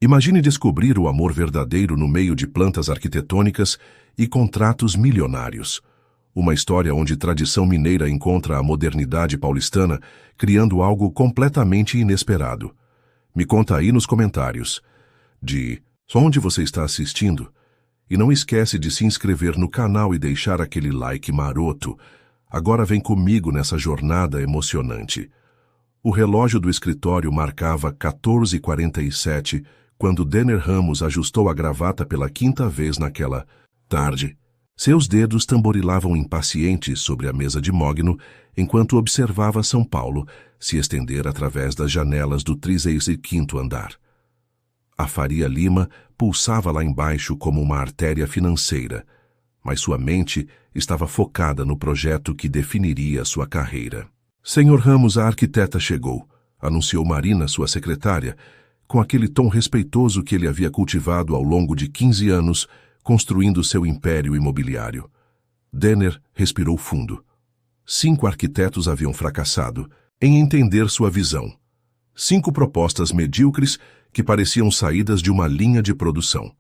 Imagine descobrir o amor verdadeiro no meio de plantas arquitetônicas e contratos milionários. Uma história onde tradição mineira encontra a modernidade paulistana, criando algo completamente inesperado. Me conta aí nos comentários. Só onde você está assistindo? E não esquece de se inscrever no canal e deixar aquele like maroto. Agora vem comigo nessa jornada emocionante. O relógio do escritório marcava 14h47 quando Denner Ramos ajustou a gravata pela 5ª vez naquela tarde. Seus dedos tamborilavam impacientes sobre a mesa de mogno enquanto observava São Paulo se estender através das janelas do 35º andar. A Faria Lima pulsava lá embaixo como uma artéria financeira, mas sua mente estava focada no projeto que definiria sua carreira. Senhor Ramos, a arquiteta chegou, anunciou Marina, sua secretária, com aquele tom respeitoso que ele havia cultivado ao longo de 15 anos, construindo seu império imobiliário. Denner respirou fundo. 5 arquitetos haviam fracassado em entender sua visão. 5 propostas medíocres que pareciam saídas de uma linha de produção.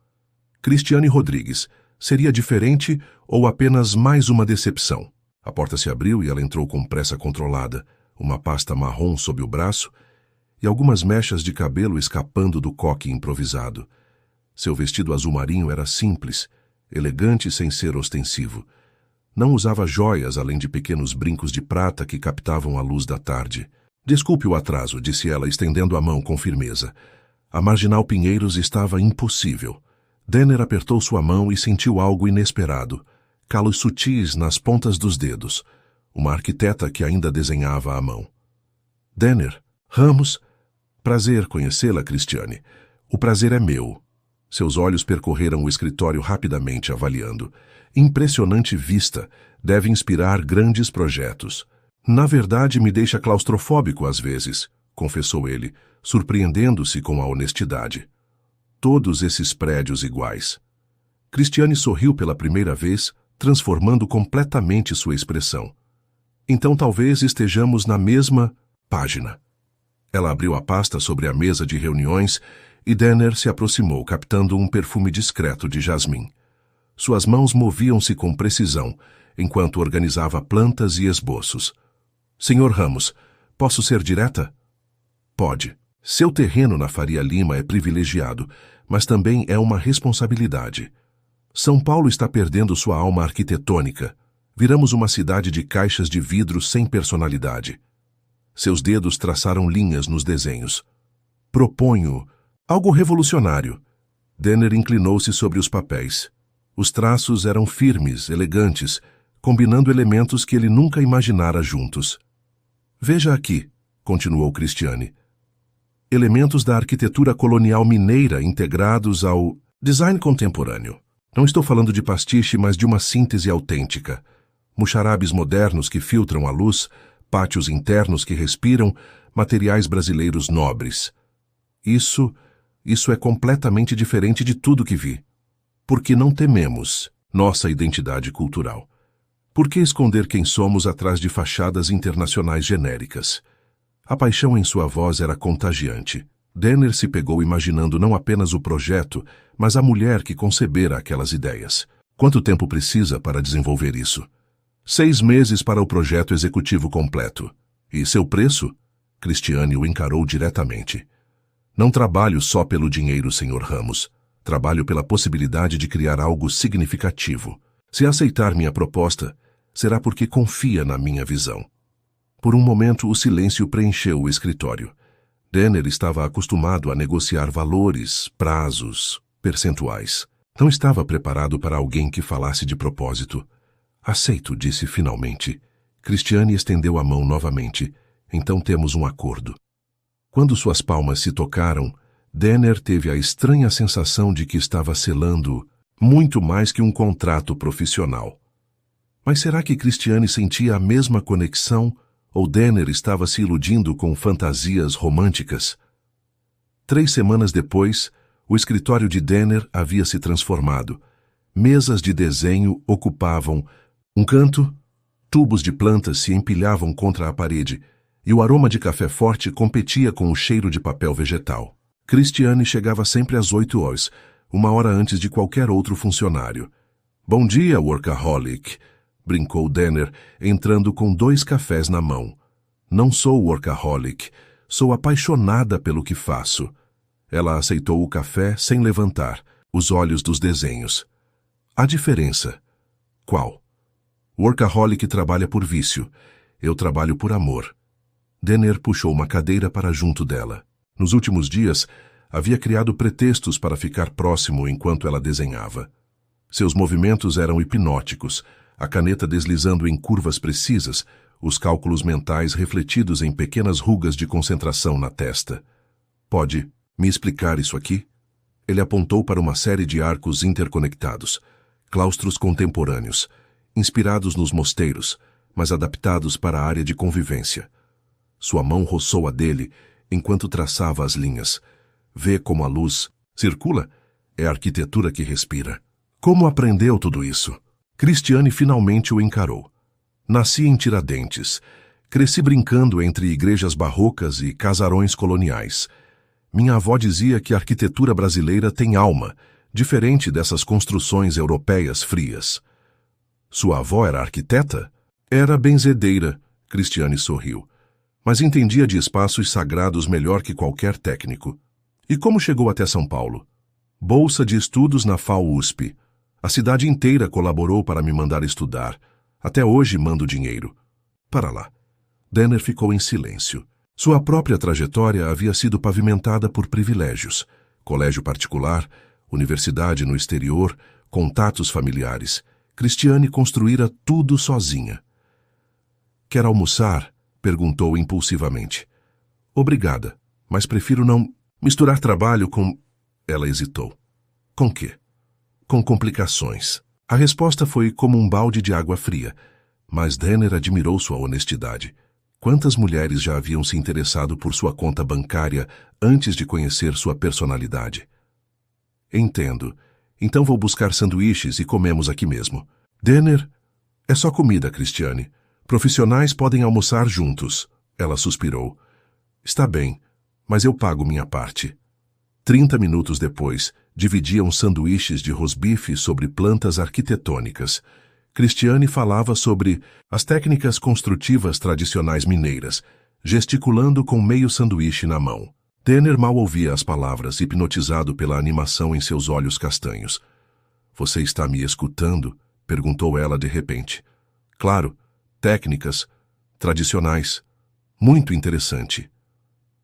Cristiane Rodrigues, seria diferente ou apenas mais uma decepção? A porta se abriu e ela entrou com pressa controlada, uma pasta marrom sob o braço e algumas mechas de cabelo escapando do coque improvisado. Seu vestido azul marinho era simples, elegante sem ser ostensivo. Não usava joias além de pequenos brincos de prata que captavam a luz da tarde. Desculpe o atraso, disse ela, estendendo a mão com firmeza. A Marginal Pinheiros estava impossível. Denner apertou sua mão e sentiu algo inesperado. Calos sutis nas pontas dos dedos. Uma arquiteta que ainda desenhava à mão. Denner, Ramos, prazer conhecê-la, Cristiane. O prazer é meu. Seus olhos percorreram o escritório rapidamente, avaliando. Impressionante vista, deve inspirar grandes projetos. Na verdade, me deixa claustrofóbico às vezes, confessou ele, surpreendendo-se com a honestidade. Todos esses prédios iguais. Cristiane sorriu pela primeira vez, transformando completamente sua expressão. Então talvez estejamos na mesma página. Ela abriu a pasta sobre a mesa de reuniões e Denner se aproximou, captando um perfume discreto de jasmim. Suas mãos moviam-se com precisão, enquanto organizava plantas e esboços. Senhor Ramos, posso ser direta? Pode. Seu terreno na Faria Lima é privilegiado, mas também é uma responsabilidade. São Paulo está perdendo sua alma arquitetônica. Viramos uma cidade de caixas de vidro sem personalidade. Seus dedos traçaram linhas nos desenhos. Proponho algo revolucionário. Denner inclinou-se sobre os papéis. Os traços eram firmes, elegantes, combinando elementos que ele nunca imaginara juntos. Veja aqui, continuou Cristiane. Elementos da arquitetura colonial mineira integrados ao design contemporâneo. Não estou falando de pastiche, mas de uma síntese autêntica. Muxarabes modernos que filtram a luz, pátios internos que respiram, materiais brasileiros nobres. Isso é completamente diferente de tudo que vi. Porque não tememos nossa identidade cultural. Por que esconder quem somos atrás de fachadas internacionais genéricas? A paixão em sua voz era contagiante. Denner se pegou imaginando não apenas o projeto, mas a mulher que concebera aquelas ideias. Quanto tempo precisa para desenvolver isso? 6 meses para o projeto executivo completo. E seu preço? Cristiane o encarou diretamente. Não trabalho só pelo dinheiro, Sr. Ramos. Trabalho pela possibilidade de criar algo significativo. Se aceitar minha proposta, será porque confia na minha visão. Por um momento, o silêncio preencheu o escritório. Denner estava acostumado a negociar valores, prazos, percentuais. Não estava preparado para alguém que falasse de propósito. Aceito, disse finalmente. Cristiane estendeu a mão novamente. Então temos um acordo. Quando suas palmas se tocaram, Denner teve a estranha sensação de que estava selando muito mais que um contrato profissional. Mas será que Cristiane sentia a mesma conexão ou Denner estava se iludindo com fantasias românticas? 3 semanas depois, o escritório de Denner havia se transformado. Mesas de desenho ocupavam um canto, tubos de plantas se empilhavam contra a parede e o aroma de café forte competia com o cheiro de papel vegetal. Cristiane chegava sempre às 8 horas, 1 hora antes de qualquer outro funcionário. Bom dia, workaholic, brincou Denner, entrando com 2 cafés na mão. Não sou workaholic, sou apaixonada pelo que faço. Ela aceitou o café sem levantar, os olhos dos desenhos. Há diferença. Qual? Workaholic trabalha por vício. Eu trabalho por amor. Denner puxou uma cadeira para junto dela. Nos últimos dias, havia criado pretextos para ficar próximo enquanto ela desenhava. Seus movimentos eram hipnóticos, a caneta deslizando em curvas precisas, os cálculos mentais refletidos em pequenas rugas de concentração na testa. Pode me explicar isso aqui? Ele apontou para uma série de arcos interconectados, claustros contemporâneos, inspirados nos mosteiros, mas adaptados para a área de convivência. Sua mão roçou a dele enquanto traçava as linhas. Vê como a luz circula? É a arquitetura que respira. Como aprendeu tudo isso? Cristiane finalmente o encarou. Nasci em Tiradentes. Cresci brincando entre igrejas barrocas e casarões coloniais. Minha avó dizia que a arquitetura brasileira tem alma, diferente dessas construções europeias frias. Sua avó era arquiteta? Era benzedeira, Cristiane sorriu. Mas entendia de espaços sagrados melhor que qualquer técnico. E como chegou até São Paulo? Bolsa de estudos na FAU-USP. A cidade inteira colaborou para me mandar estudar. Até hoje mando dinheiro. Para lá. Denner ficou em silêncio. Sua própria trajetória havia sido pavimentada por privilégios. Colégio particular, universidade no exterior, contatos familiares. Cristiane construíra tudo sozinha. Quer almoçar? Perguntou impulsivamente. Obrigada, mas prefiro não misturar trabalho com... Ela hesitou. Com quê? Com complicações. A resposta foi como um balde de água fria, mas Denner admirou sua honestidade. Quantas mulheres já haviam se interessado por sua conta bancária antes de conhecer sua personalidade? Entendo. Então vou buscar sanduíches e comemos aqui mesmo. Denner, é só comida, Cristiane. Profissionais podem almoçar juntos. Ela suspirou. Está bem, mas eu pago minha parte. 30 minutos depois, dividiam sanduíches de rosbife sobre plantas arquitetônicas. Cristiane falava sobre as técnicas construtivas tradicionais mineiras, gesticulando com meio sanduíche na mão. Denner mal ouvia as palavras, hipnotizado pela animação em seus olhos castanhos. Você está me escutando? Perguntou ela de repente. Claro, técnicas tradicionais. Muito interessante.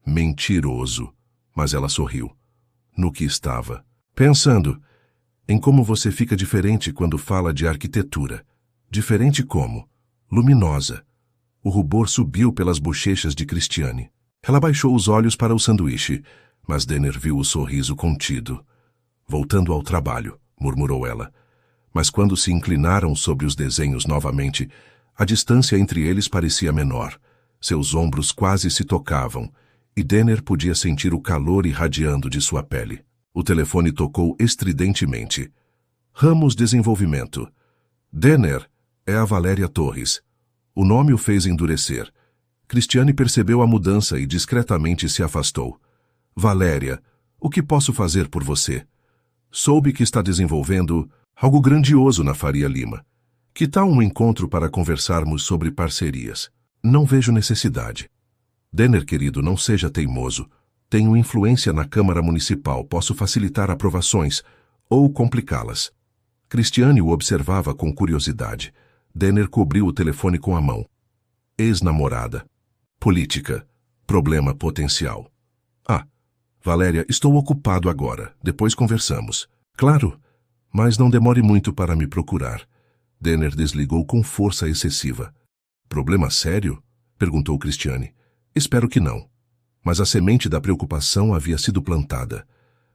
Mentiroso. Mas ela sorriu. No que estava? Pensando em como você fica diferente quando fala de arquitetura. Diferente como? Luminosa. O rubor subiu pelas bochechas de Cristiane. Ela baixou os olhos para o sanduíche, mas Denner viu o sorriso contido. Voltando ao trabalho, murmurou ela. Mas quando se inclinaram sobre os desenhos novamente, a distância entre eles parecia menor. Seus ombros quase se tocavam, e Denner podia sentir o calor irradiando de sua pele. O telefone tocou estridentemente. Ramos Desenvolvimento. Denner, é a Valéria Torres. O nome o fez endurecer. Cristiane percebeu a mudança e discretamente se afastou. Valéria, o que posso fazer por você? Soube que está desenvolvendo algo grandioso na Faria Lima. Que tal um encontro para conversarmos sobre parcerias? Não vejo necessidade. Denner, querido, não seja teimoso. Tenho influência na Câmara Municipal, posso facilitar aprovações ou complicá-las. Cristiane o observava com curiosidade. Denner cobriu o telefone com a mão. Ex-namorada. Política. Problema potencial. Ah, Valéria, estou ocupado agora. Depois conversamos. Claro, mas não demore muito para me procurar. Denner desligou com força excessiva. Problema sério? Perguntou Cristiane. Espero que não. Mas a semente da preocupação havia sido plantada.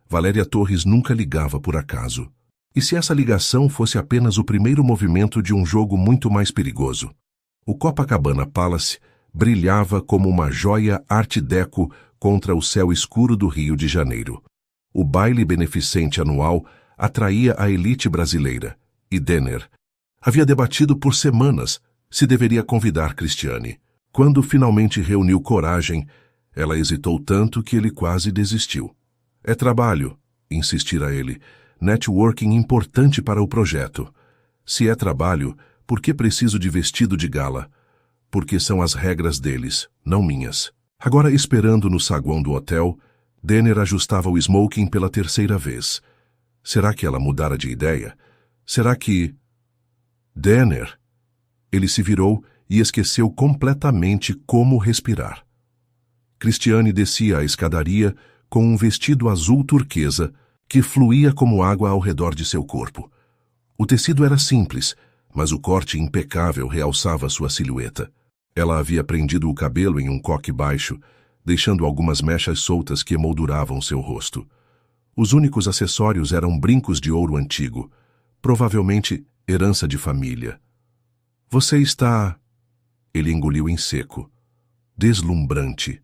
Valéria Torres nunca ligava por acaso. E se essa ligação fosse apenas o primeiro movimento de um jogo muito mais perigoso? O Copacabana Palace brilhava como uma joia art deco contra o céu escuro do Rio de Janeiro. O baile beneficente anual atraía a elite brasileira, e Denner havia debatido por semanas se deveria convidar Cristiane. Quando finalmente reuniu coragem, ela hesitou tanto que ele quase desistiu. É trabalho, insistira ele. Networking importante para o projeto. Se é trabalho, por que preciso de vestido de gala? Porque são as regras deles, não minhas. Agora, esperando no saguão do hotel, Denner ajustava o smoking pela terceira vez. Será que ela mudara de ideia? Será que... Denner! Ele se virou e esqueceu completamente como respirar. Cristiane descia a escadaria com um vestido azul turquesa que fluía como água ao redor de seu corpo. O tecido era simples, mas o corte impecável realçava sua silhueta. Ela havia prendido o cabelo em um coque baixo, deixando algumas mechas soltas que emolduravam seu rosto. Os únicos acessórios eram brincos de ouro antigo, provavelmente herança de família. Você está... Ele engoliu em seco. Deslumbrante.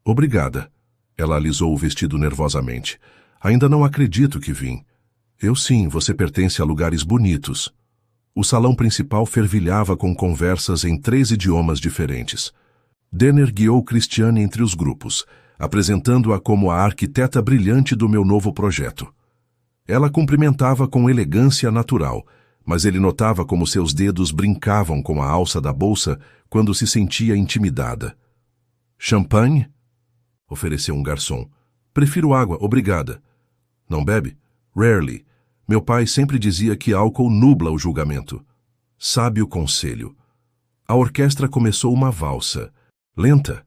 Obrigada. Ela alisou o vestido nervosamente. Ainda não acredito que vim. Eu sim, você pertence a lugares bonitos. O salão principal fervilhava com conversas em 3 idiomas diferentes. Denner guiou Cristiane entre os grupos, apresentando-a como a arquiteta brilhante do meu novo projeto. Ela cumprimentava com elegância natural, mas ele notava como seus dedos brincavam com a alça da bolsa quando se sentia intimidada. Champanhe? Ofereceu um garçom. Prefiro água, obrigada. Não bebe? Rarely. Meu pai sempre dizia que álcool nubla o julgamento. Sábio conselho. A orquestra começou uma valsa. Lenta.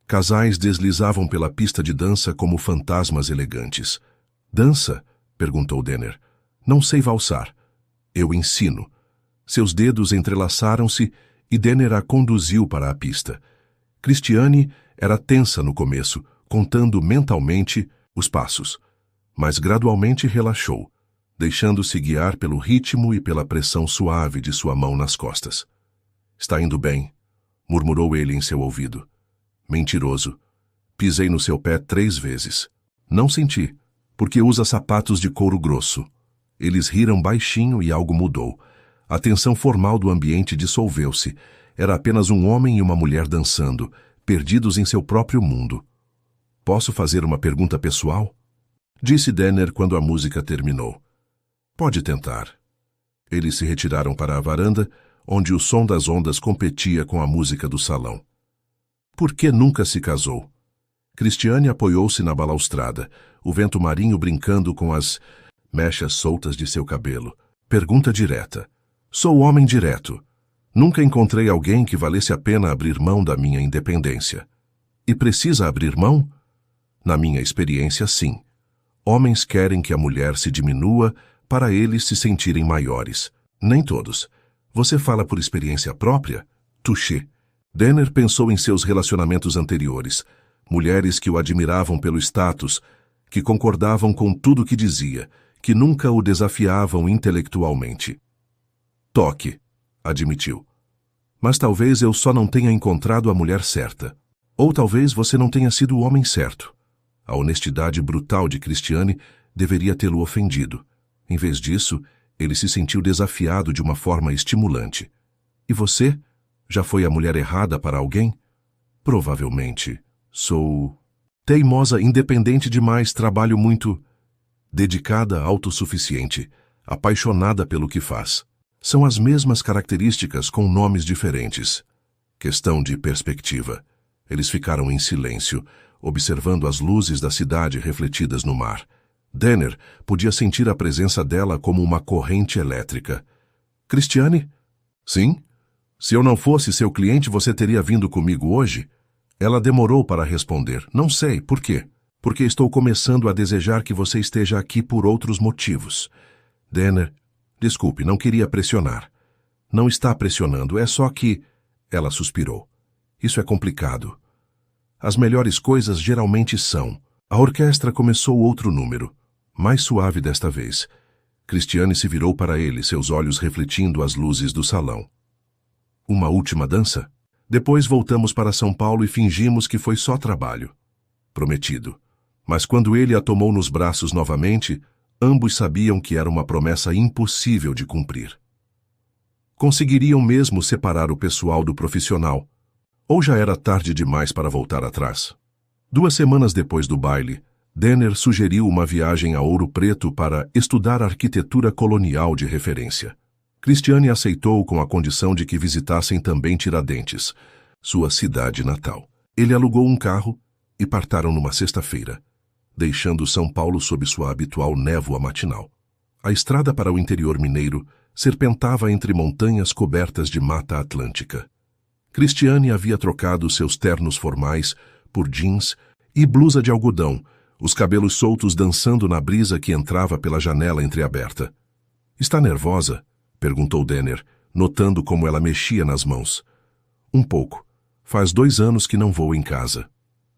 Casais deslizavam pela pista de dança como fantasmas elegantes. Dança? Perguntou Denner. Não sei valsar. Eu ensino. Seus dedos entrelaçaram-se e Denner a conduziu para a pista. Cristiane era tensa no começo, contando mentalmente os passos, mas gradualmente relaxou, deixando-se guiar pelo ritmo e pela pressão suave de sua mão nas costas. Está indo bem, murmurou ele em seu ouvido. Mentiroso. Pisei no seu pé 3 vezes. Não senti, porque usa sapatos de couro grosso. Eles riram baixinho e algo mudou. A tensão formal do ambiente dissolveu-se. Era apenas um homem e uma mulher dançando, perdidos em seu próprio mundo. Posso fazer uma pergunta pessoal? Disse Denner quando a música terminou. Pode tentar. Eles se retiraram para a varanda, onde o som das ondas competia com a música do salão. Por que nunca se casou? Cristiane apoiou-se na balaustrada, o vento marinho brincando com as mechas soltas de seu cabelo. Pergunta direta. Sou homem direto. Nunca encontrei alguém que valesse a pena abrir mão da minha independência. E precisa abrir mão? Na minha experiência, sim. Homens querem que a mulher se diminua para eles se sentirem maiores. Nem todos. Você fala por experiência própria? Touché. Denner pensou em seus relacionamentos anteriores. Mulheres que o admiravam pelo status, que concordavam com tudo que dizia, que nunca o desafiavam intelectualmente. Toque, admitiu. Mas talvez eu só não tenha encontrado a mulher certa. Ou talvez você não tenha sido o homem certo. A honestidade brutal de Cristiane deveria tê-lo ofendido. Em vez disso, ele se sentiu desafiado de uma forma estimulante. E você? Já foi a mulher errada para alguém? Provavelmente. Sou teimosa, independente demais, trabalho muito... Dedicada, autossuficiente, apaixonada pelo que faz. São as mesmas características com nomes diferentes. Questão de perspectiva. Eles ficaram em silêncio, observando as luzes da cidade refletidas no mar. Denner podia sentir a presença dela como uma corrente elétrica. Cristiane? Sim? Se eu não fosse seu cliente, você teria vindo comigo hoje? Ela demorou para responder. Não sei. Por quê? Porque estou começando a desejar que você esteja aqui por outros motivos. Denner, desculpe, não queria pressionar. Não está pressionando, é só que... Ela suspirou. Isso é complicado. As melhores coisas geralmente são. A orquestra começou outro número, mais suave desta vez. Cristiane se virou para ele, seus olhos refletindo as luzes do salão. Uma última dança? Depois voltamos para São Paulo e fingimos que foi só trabalho. Prometido. Mas quando ele a tomou nos braços novamente, ambos sabiam que era uma promessa impossível de cumprir. Conseguiriam mesmo separar o pessoal do profissional? Ou já era tarde demais para voltar atrás? 2 semanas depois do baile, Denner sugeriu uma viagem a Ouro Preto para estudar arquitetura colonial de referência. Cristiane aceitou com a condição de que visitassem também Tiradentes, sua cidade natal. Ele alugou um carro e partaram numa sexta-feira, deixando São Paulo sob sua habitual névoa matinal. A estrada para o interior mineiro serpentava entre montanhas cobertas de mata atlântica. Cristiane havia trocado seus ternos formais por jeans e blusa de algodão, os cabelos soltos dançando na brisa que entrava pela janela entreaberta. — Está nervosa? Perguntou Denner, notando como ela mexia nas mãos. — Um pouco. Faz 2 anos que não vou em casa.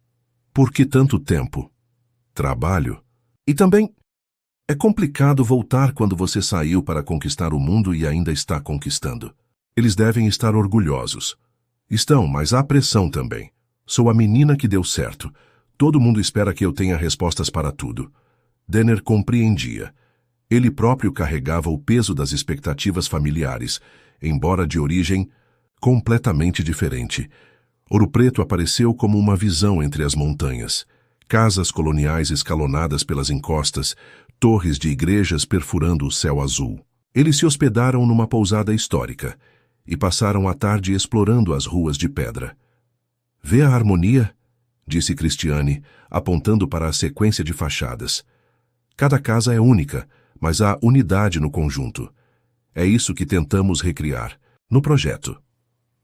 — Por que tanto tempo? — Trabalho. E também é complicado voltar quando você saiu para conquistar o mundo e ainda está conquistando. Eles devem estar orgulhosos. Estão, mas há pressão também. Sou a menina que deu certo. Todo mundo espera que eu tenha respostas para tudo. Denner compreendia. Ele próprio carregava o peso das expectativas familiares, embora de origem completamente diferente. Ouro Preto apareceu como uma visão entre as montanhas. Casas coloniais escalonadas pelas encostas, torres de igrejas perfurando o céu azul. Eles se hospedaram numa pousada histórica e passaram a tarde explorando as ruas de pedra. — Vê a harmonia? Disse Cristiane, apontando para a sequência de fachadas. Cada casa é única, mas há unidade no conjunto. É isso que tentamos recriar, no projeto.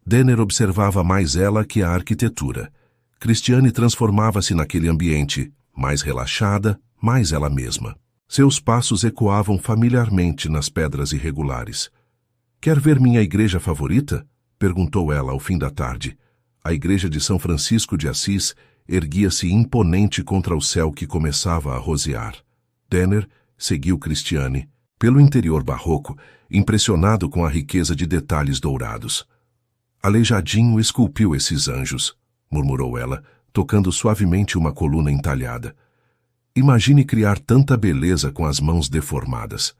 Denner observava mais ela que a arquitetura. Cristiane transformava-se naquele ambiente, mais relaxada, mais ela mesma. Seus passos ecoavam familiarmente nas pedras irregulares. — Quer ver minha igreja favorita? Perguntou ela ao fim da tarde. A igreja de São Francisco de Assis erguia-se imponente contra o céu que começava a rosear. Denner seguiu Cristiane, pelo interior barroco, impressionado com a riqueza de detalhes dourados. — Aleijadinho esculpiu esses anjos, murmurou ela, tocando suavemente uma coluna entalhada. Imagine criar tanta beleza com as mãos deformadas.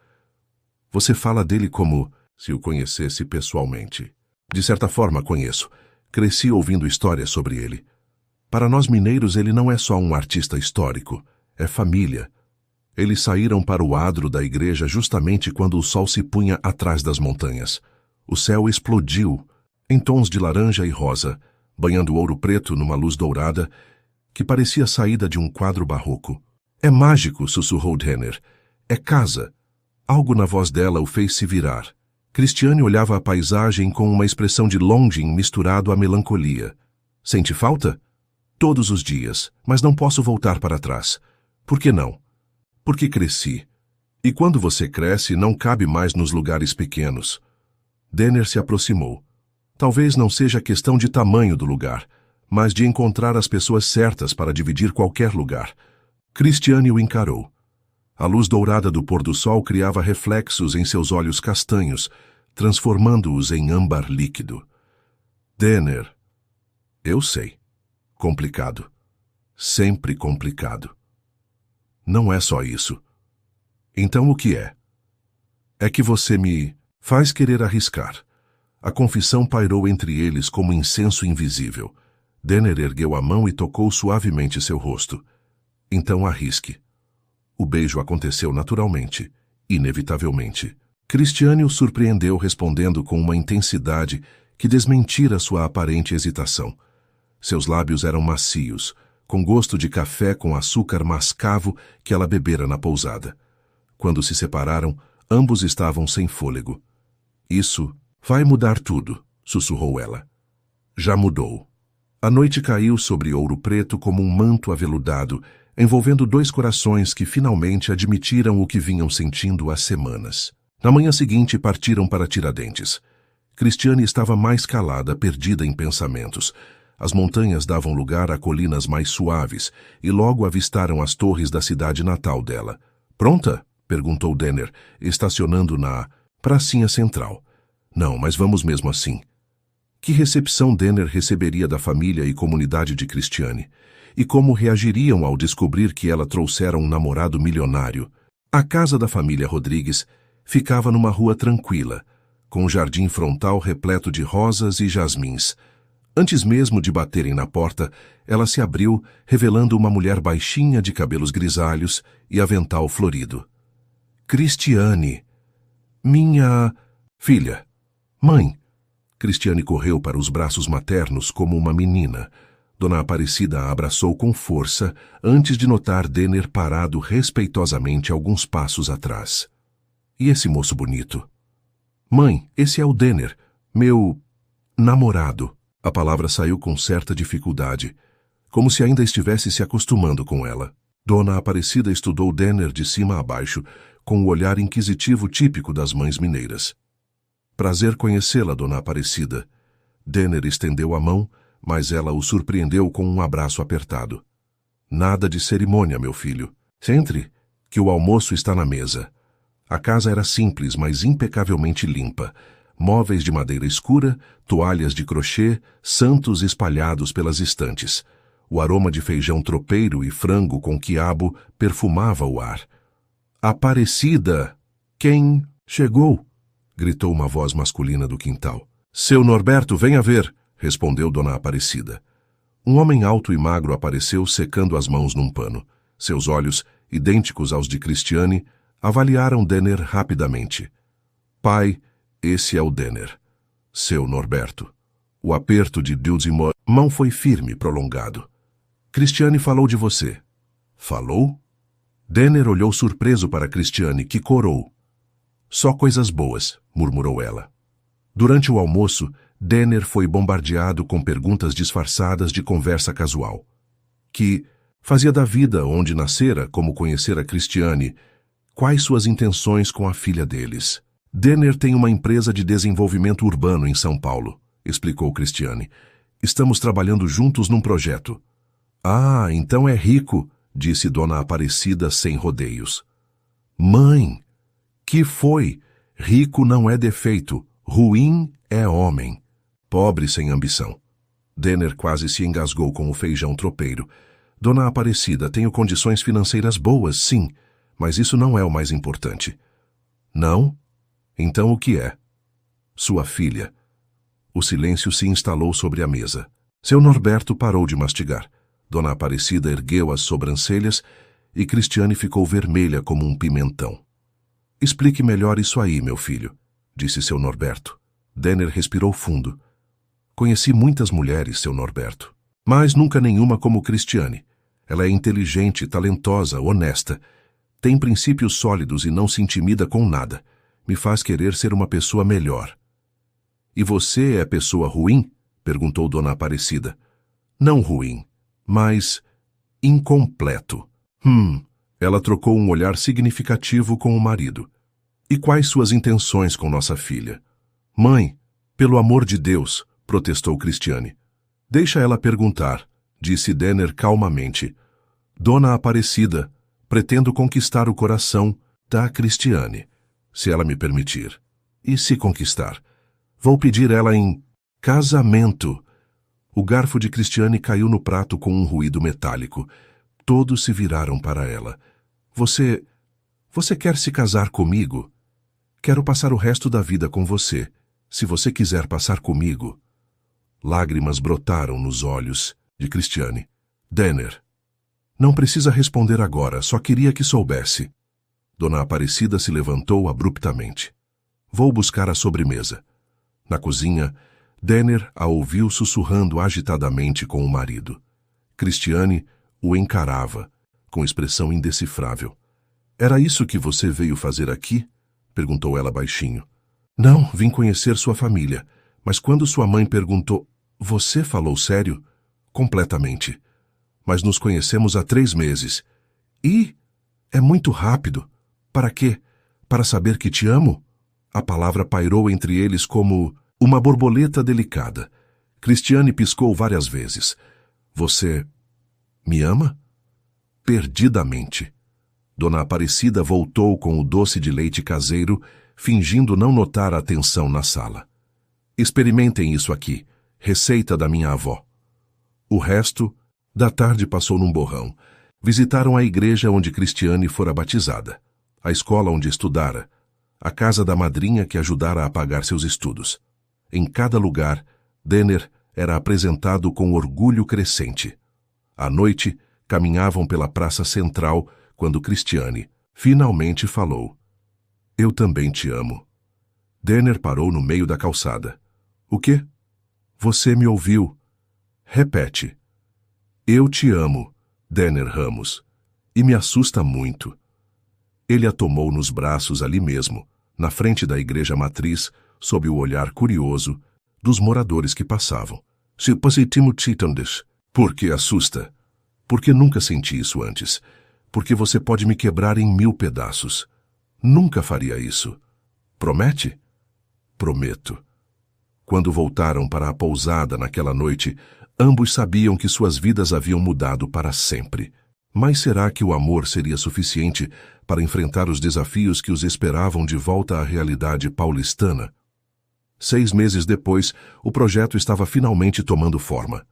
Você fala dele como se o conhecesse pessoalmente. De certa forma, conheço. Cresci ouvindo histórias sobre ele. Para nós mineiros, ele não é só um artista histórico, é família. Eles saíram para o adro da igreja justamente quando o sol se punha atrás das montanhas. O céu explodiu, em tons de laranja e rosa, banhando Ouro Preto numa luz dourada que parecia saída de um quadro barroco. — É mágico, sussurrou Denner. É casa. Algo na voz dela o fez se virar. Cristiane olhava a paisagem com uma expressão de longing misturado à melancolia. — Sente falta? — Todos os dias, mas não posso voltar para trás. — Por que não? — Porque cresci. E quando você cresce, não cabe mais nos lugares pequenos. Denner se aproximou. Talvez não seja questão de tamanho do lugar, mas de encontrar as pessoas certas para dividir qualquer lugar. Cristiane o encarou. A luz dourada do pôr-do-sol criava reflexos em seus olhos castanhos, transformando-os em âmbar líquido. Denner. Eu sei. Complicado. Sempre complicado. Não é só isso. Então o que é? É que você me faz querer arriscar. A confissão pairou entre eles como incenso invisível. Denner ergueu a mão e tocou suavemente seu rosto. Então arrisque. O beijo aconteceu naturalmente, inevitavelmente. Cristiane o surpreendeu respondendo com uma intensidade que desmentira sua aparente hesitação. Seus lábios eram macios, com gosto de café com açúcar mascavo que ela bebera na pousada. Quando se separaram, ambos estavam sem fôlego. — Isso vai mudar tudo, sussurrou ela. Já mudou. A noite caiu sobre Ouro Preto como um manto aveludado, envolvendo 2 corações que finalmente admitiram o que vinham sentindo há semanas. Na manhã seguinte partiram para Tiradentes. Cristiane estava mais calada, perdida em pensamentos. As montanhas davam lugar a colinas mais suaves, e logo avistaram as torres da cidade natal dela. — Pronta? Perguntou Denner, estacionando na pracinha central. — Não, mas vamos mesmo assim. Que recepção Denner receberia da família e comunidade de Cristiane? E como reagiriam ao descobrir que ela trouxera um namorado milionário? A casa da família Rodrigues ficava numa rua tranquila, com um jardim frontal repleto de rosas e jasmins. Antes mesmo de baterem na porta, ela se abriu, revelando uma mulher baixinha de cabelos grisalhos e avental florido. Cristiane! Minha... filha! Mãe! Cristiane correu para os braços maternos como uma menina. Dona Aparecida a abraçou com força antes de notar Denner parado respeitosamente alguns passos atrás. E esse moço bonito? Mãe, esse é o Denner, meu... namorado. A palavra saiu com certa dificuldade, como se ainda estivesse se acostumando com ela. Dona Aparecida estudou Denner de cima a baixo, com o olhar inquisitivo típico das mães mineiras. Prazer conhecê-la, Dona Aparecida. Denner estendeu a mão, mas ela o surpreendeu com um abraço apertado. Nada de cerimônia, meu filho. Entre, que o almoço está na mesa. A casa era simples, mas impecavelmente limpa. Móveis de madeira escura, toalhas de crochê, santos espalhados pelas estantes. O aroma de feijão tropeiro e frango com quiabo perfumava o ar. Aparecida! Quem chegou? Gritou uma voz masculina do quintal. Seu Norberto, venha ver, respondeu Dona Aparecida. Um homem alto e magro apareceu secando as mãos num pano. Seus olhos, idênticos aos de Cristiane, avaliaram Denner rapidamente. Pai, esse é o Denner. Seu Norberto. O aperto de Dudimore mão foi firme, prolongado. Cristiane falou de você. Falou? Denner olhou surpreso para Cristiane, que corou. Só coisas boas, murmurou ela. Durante o almoço, Denner foi bombardeado com perguntas disfarçadas de conversa casual. Que fazia da vida onde nascera, como conhecera Cristiane, quais suas intenções com a filha deles. Denner tem uma empresa de desenvolvimento urbano em São Paulo, explicou Cristiane. Estamos trabalhando juntos num projeto. Ah, então é rico, disse Dona Aparecida sem rodeios. Mãe, que foi? Rico não é defeito, ruim é homem. Pobre sem ambição. Denner quase se engasgou com o feijão tropeiro. Dona Aparecida, tenho condições financeiras boas, sim, mas isso não é o mais importante. Não? Então o que é? Sua filha. O silêncio se instalou sobre a mesa. Seu Norberto parou de mastigar. Dona Aparecida ergueu as sobrancelhas e Cristiane ficou vermelha como um pimentão. Explique melhor isso aí, meu filho, disse seu Norberto. Denner respirou fundo. Conheci muitas mulheres, seu Norberto, mas nunca nenhuma como Cristiane. Ela é inteligente, talentosa, honesta. Tem princípios sólidos e não se intimida com nada. Me faz querer ser uma pessoa melhor. E você é pessoa ruim? Perguntou Dona Aparecida. Não ruim, mas incompleto. Ela trocou um olhar significativo com o marido. E quais suas intenções com nossa filha? Mãe, pelo amor de Deus, protestou Cristiane. Deixa ela perguntar, disse Denner calmamente. Dona Aparecida, pretendo conquistar o coração da Cristiane, se ela me permitir. E se conquistar? Vou pedir ela em casamento. O garfo de Cristiane caiu no prato com um ruído metálico. Todos se viraram para ela. Você quer se casar comigo? Quero passar o resto da vida com você. Se você quiser passar comigo. Lágrimas brotaram nos olhos de Cristiane. Denner. Não precisa responder agora, só queria que soubesse. Dona Aparecida se levantou abruptamente. Vou buscar a sobremesa. Na cozinha, Denner a ouviu sussurrando agitadamente com o marido. Cristiane o encarava, com expressão indecifrável. Era isso que você veio fazer aqui? Perguntou ela baixinho. Não, vim conhecer sua família. Mas quando sua mãe perguntou... Você falou sério? Completamente. Mas nos conhecemos há 3 meses. E... é muito rápido. Para quê? Para saber que te amo? A palavra pairou entre eles como uma borboleta delicada. Cristiane piscou várias vezes. Você me ama? Perdidamente. Dona Aparecida voltou com o doce de leite caseiro, fingindo não notar a tensão na sala. Experimentem isso aqui, receita da minha avó. O resto da tarde passou num borrão. Visitaram a igreja onde Cristiane fora batizada, a escola onde estudara, a casa da madrinha que ajudara a pagar seus estudos. Em cada lugar, Denner era apresentado com orgulho crescente. À noite, caminhavam pela praça central quando Christiane finalmente falou. Eu também te amo. Denner parou no meio da calçada. O quê? Você me ouviu. Repete. Eu te amo, Denner Ramos. E me assusta muito. Ele a tomou nos braços ali mesmo, na frente da igreja matriz, sob o olhar curioso dos moradores que passavam. Se positimo titandes. Por que assusta? Porque nunca senti isso antes. Porque você pode me quebrar em 1000 pedaços. Nunca faria isso. Promete? Prometo. Quando voltaram para a pousada naquela noite, ambos sabiam que suas vidas haviam mudado para sempre. Mas será que o amor seria suficiente para enfrentar os desafios que os esperavam de volta à realidade paulistana? 6 meses depois, o projeto estava finalmente tomando forma.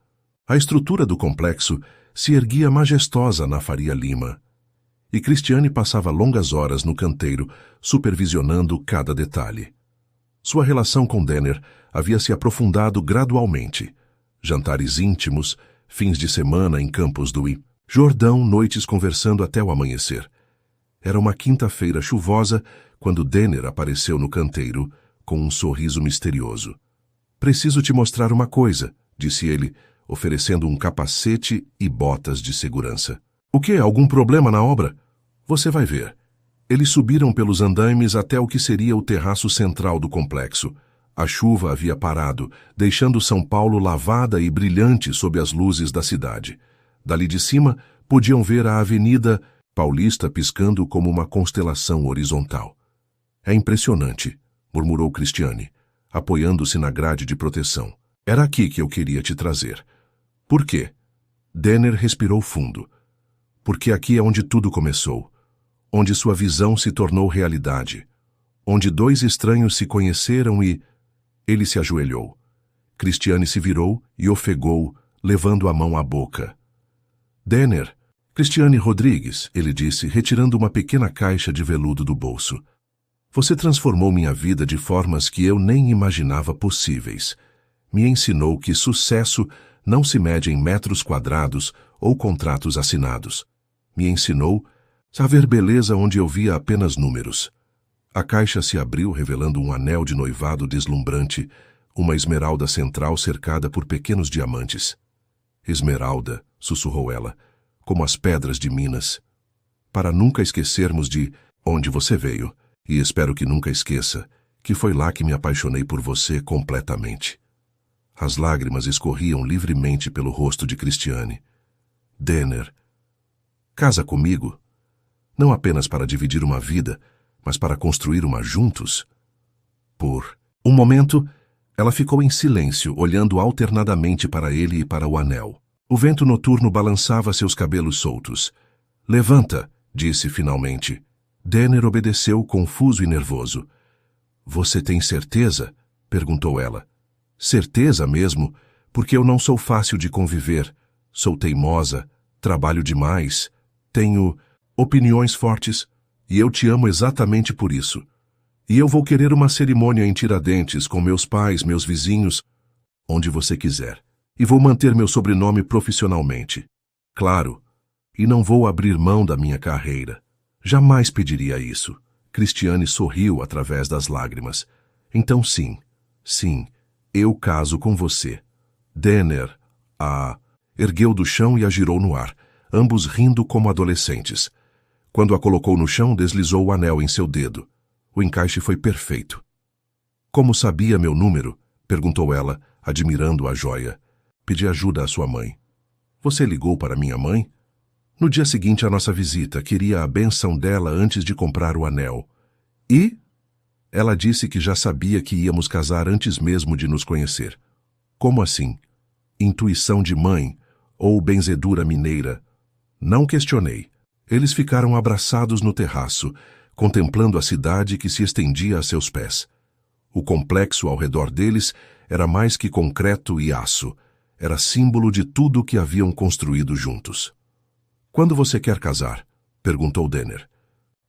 A estrutura do complexo se erguia majestosa na Faria Lima. E Christiane passava longas horas no canteiro, supervisionando cada detalhe. Sua relação com Denner havia se aprofundado gradualmente. Jantares íntimos, fins de semana em Campos do Jordão, noites conversando até o amanhecer. Era uma quinta-feira chuvosa quando Denner apareceu no canteiro com um sorriso misterioso. Preciso te mostrar uma coisa, disse ele, oferecendo um capacete e botas de segurança. O quê? Algum problema na obra? Você vai ver. Eles subiram pelos andaimes até o que seria o terraço central do complexo. A chuva havia parado, deixando São Paulo lavada e brilhante sob as luzes da cidade. Dali de cima, podiam ver a Avenida Paulista piscando como uma constelação horizontal. É impressionante, murmurou Christiane, apoiando-se na grade de proteção. Era aqui que eu queria te trazer. Por quê? Denner respirou fundo. Porque aqui é onde tudo começou. Onde sua visão se tornou realidade. Onde 2 estranhos se conheceram e... Ele se ajoelhou. Christiane se virou e ofegou, levando a mão à boca. Denner, Christiane Rodrigues, ele disse, retirando uma pequena caixa de veludo do bolso. Você transformou minha vida de formas que eu nem imaginava possíveis. Me ensinou que sucesso não se mede em metros quadrados ou contratos assinados. Me ensinou a ver beleza onde eu via apenas números. A caixa se abriu revelando um anel de noivado deslumbrante, uma esmeralda central cercada por pequenos diamantes. Esmeralda, sussurrou ela, como as pedras de Minas. Para nunca esquecermos de onde você veio, e espero que nunca esqueça, que foi lá que me apaixonei por você completamente. As lágrimas escorriam livremente pelo rosto de Christiane. Denner, casa comigo? Não apenas para dividir uma vida, mas para construir uma juntos? Por um momento, ela ficou em silêncio, olhando alternadamente para ele e para o anel. O vento noturno balançava seus cabelos soltos. Levanta, disse finalmente. Denner obedeceu, confuso e nervoso. Você tem certeza? Perguntou ela. Certeza mesmo, porque eu não sou fácil de conviver. Sou teimosa, trabalho demais, tenho opiniões fortes, e eu te amo exatamente por isso. E eu vou querer uma cerimônia em Tiradentes com meus pais, meus vizinhos, onde você quiser. E vou manter meu sobrenome profissionalmente. Claro, e não vou abrir mão da minha carreira. Jamais pediria isso. Christiane sorriu através das lágrimas. Então sim, eu caso com você. Denner, ergueu do chão e a girou no ar, ambos rindo como adolescentes. Quando a colocou no chão, deslizou o anel em seu dedo. O encaixe foi perfeito. Como sabia meu número? Perguntou ela, admirando a joia. Pedi ajuda à sua mãe. Você ligou para minha mãe? No dia seguinte à nossa visita, queria a bênção dela antes de comprar o anel. E? Ela disse que já sabia que íamos casar antes mesmo de nos conhecer. Como assim? Intuição de mãe ou benzedura mineira? Não questionei. Eles ficaram abraçados no terraço, contemplando a cidade que se estendia a seus pés. O complexo ao redor deles era mais que concreto e aço. Era símbolo de tudo o que haviam construído juntos. Quando você quer casar? Perguntou Denner.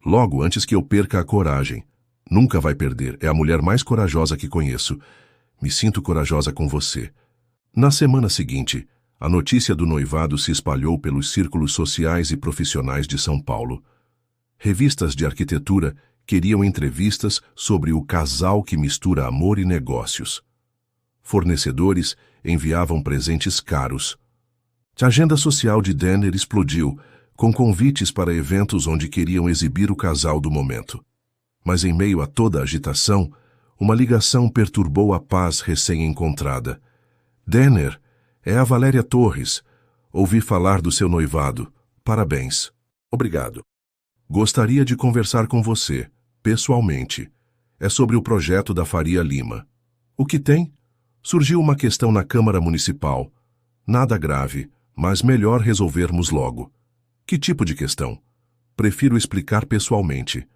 Logo antes que eu perca a coragem. Nunca vai perder, é a mulher mais corajosa que conheço. Me sinto corajosa com você. Na semana seguinte, a notícia do noivado se espalhou pelos círculos sociais e profissionais de São Paulo. Revistas de arquitetura queriam entrevistas sobre o casal que mistura amor e negócios. Fornecedores enviavam presentes caros. A agenda social de Denner explodiu, com convites para eventos onde queriam exibir o casal do momento. Mas em meio a toda a agitação, uma ligação perturbou a paz recém-encontrada. Denner, é a Valéria Torres. Ouvi falar do seu noivado. Parabéns. Obrigado. Gostaria de conversar com você, pessoalmente. É sobre o projeto da Faria Lima. O que tem? Surgiu uma questão na Câmara Municipal. Nada grave, mas melhor resolvermos logo. Que tipo de questão? Prefiro explicar pessoalmente.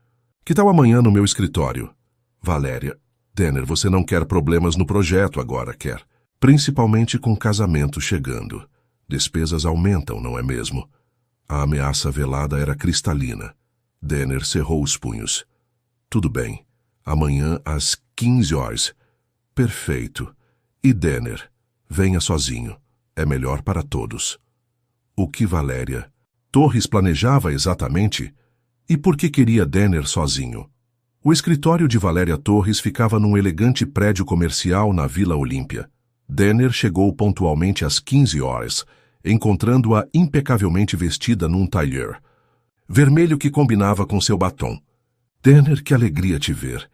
Que tal amanhã no meu escritório? Valéria. Denner, você não quer problemas no projeto agora, quer? Principalmente com casamento chegando. Despesas aumentam, não é mesmo? A ameaça velada era cristalina. Denner cerrou os punhos. Tudo bem. Amanhã às 15 horas. Perfeito. E Denner, venha sozinho. É melhor para todos. O que Valéria Torres planejava exatamente? E por que queria Denner sozinho? O escritório de Valéria Torres ficava num elegante prédio comercial na Vila Olímpia. Denner chegou pontualmente às 15 horas, encontrando-a impecavelmente vestida num tailleur vermelho que combinava com seu batom. Denner, que alegria te ver.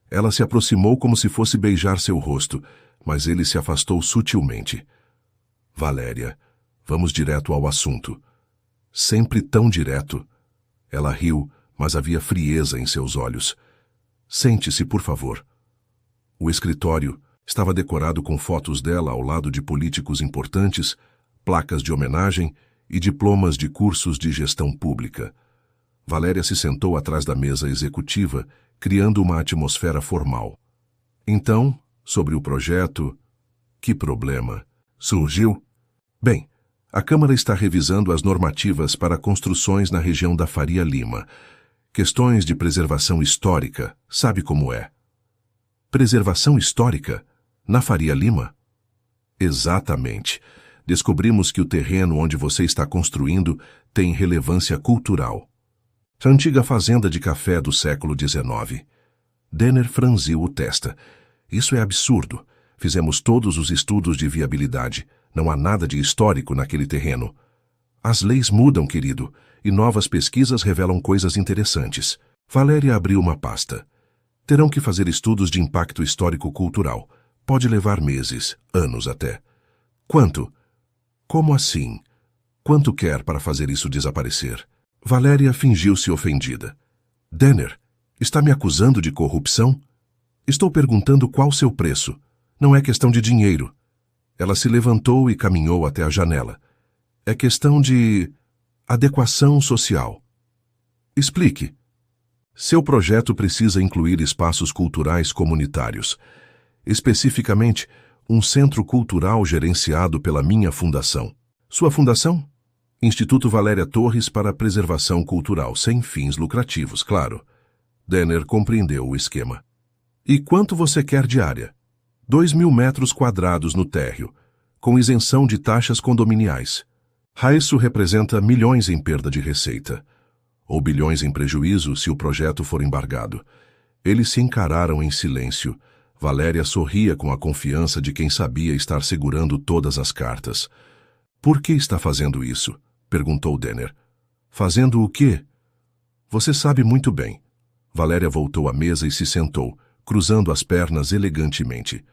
Ela se aproximou como se fosse beijar seu rosto, mas ele se afastou sutilmente. Valéria, vamos direto ao assunto. Sempre tão direto. Ela riu, mas havia frieza em seus olhos. Sente-se, por favor. O escritório estava decorado com fotos dela ao lado de políticos importantes, placas de homenagem e diplomas de cursos de gestão pública. Valéria se sentou atrás da mesa executiva, criando uma atmosfera formal. Então, sobre o projeto... Que problema? Surgiu? Bem, a Câmara está revisando as normativas para construções na região da Faria Lima. Questões de preservação histórica, sabe como é? Preservação histórica? Na Faria Lima? Exatamente. Descobrimos que o terreno onde você está construindo tem relevância cultural. A antiga fazenda de café do século XIX. Denner franziu o testa. Isso é absurdo. Fizemos todos os estudos de viabilidade. Não há nada de histórico naquele terreno. As leis mudam, querido, e novas pesquisas revelam coisas interessantes. Valéria abriu uma pasta. Terão que fazer estudos de impacto histórico-cultural. Pode levar meses, anos até. Quanto? Como assim? Quanto quer para fazer isso desaparecer? Valéria fingiu-se ofendida. Denner, está me acusando de corrupção? Estou perguntando qual seu preço. Não é questão de dinheiro. Ela se levantou e caminhou até a janela. É questão de adequação social. Explique. Seu projeto precisa incluir espaços culturais comunitários. Especificamente, um centro cultural gerenciado pela minha fundação. Sua fundação? Instituto Valéria Torres para a Preservação Cultural, sem fins lucrativos, claro. Denner compreendeu o esquema. E quanto você quer de área? 2.000 metros quadrados no térreo, com isenção de taxas condominiais. Isso representa milhões em perda de receita, ou bilhões em prejuízo se o projeto for embargado. Eles se encararam em silêncio. Valéria sorria com a confiança de quem sabia estar segurando todas as cartas. Por que está fazendo isso? Perguntou Denner. Fazendo o quê? Você sabe muito bem. Valéria voltou à mesa e se sentou, cruzando as pernas elegantemente.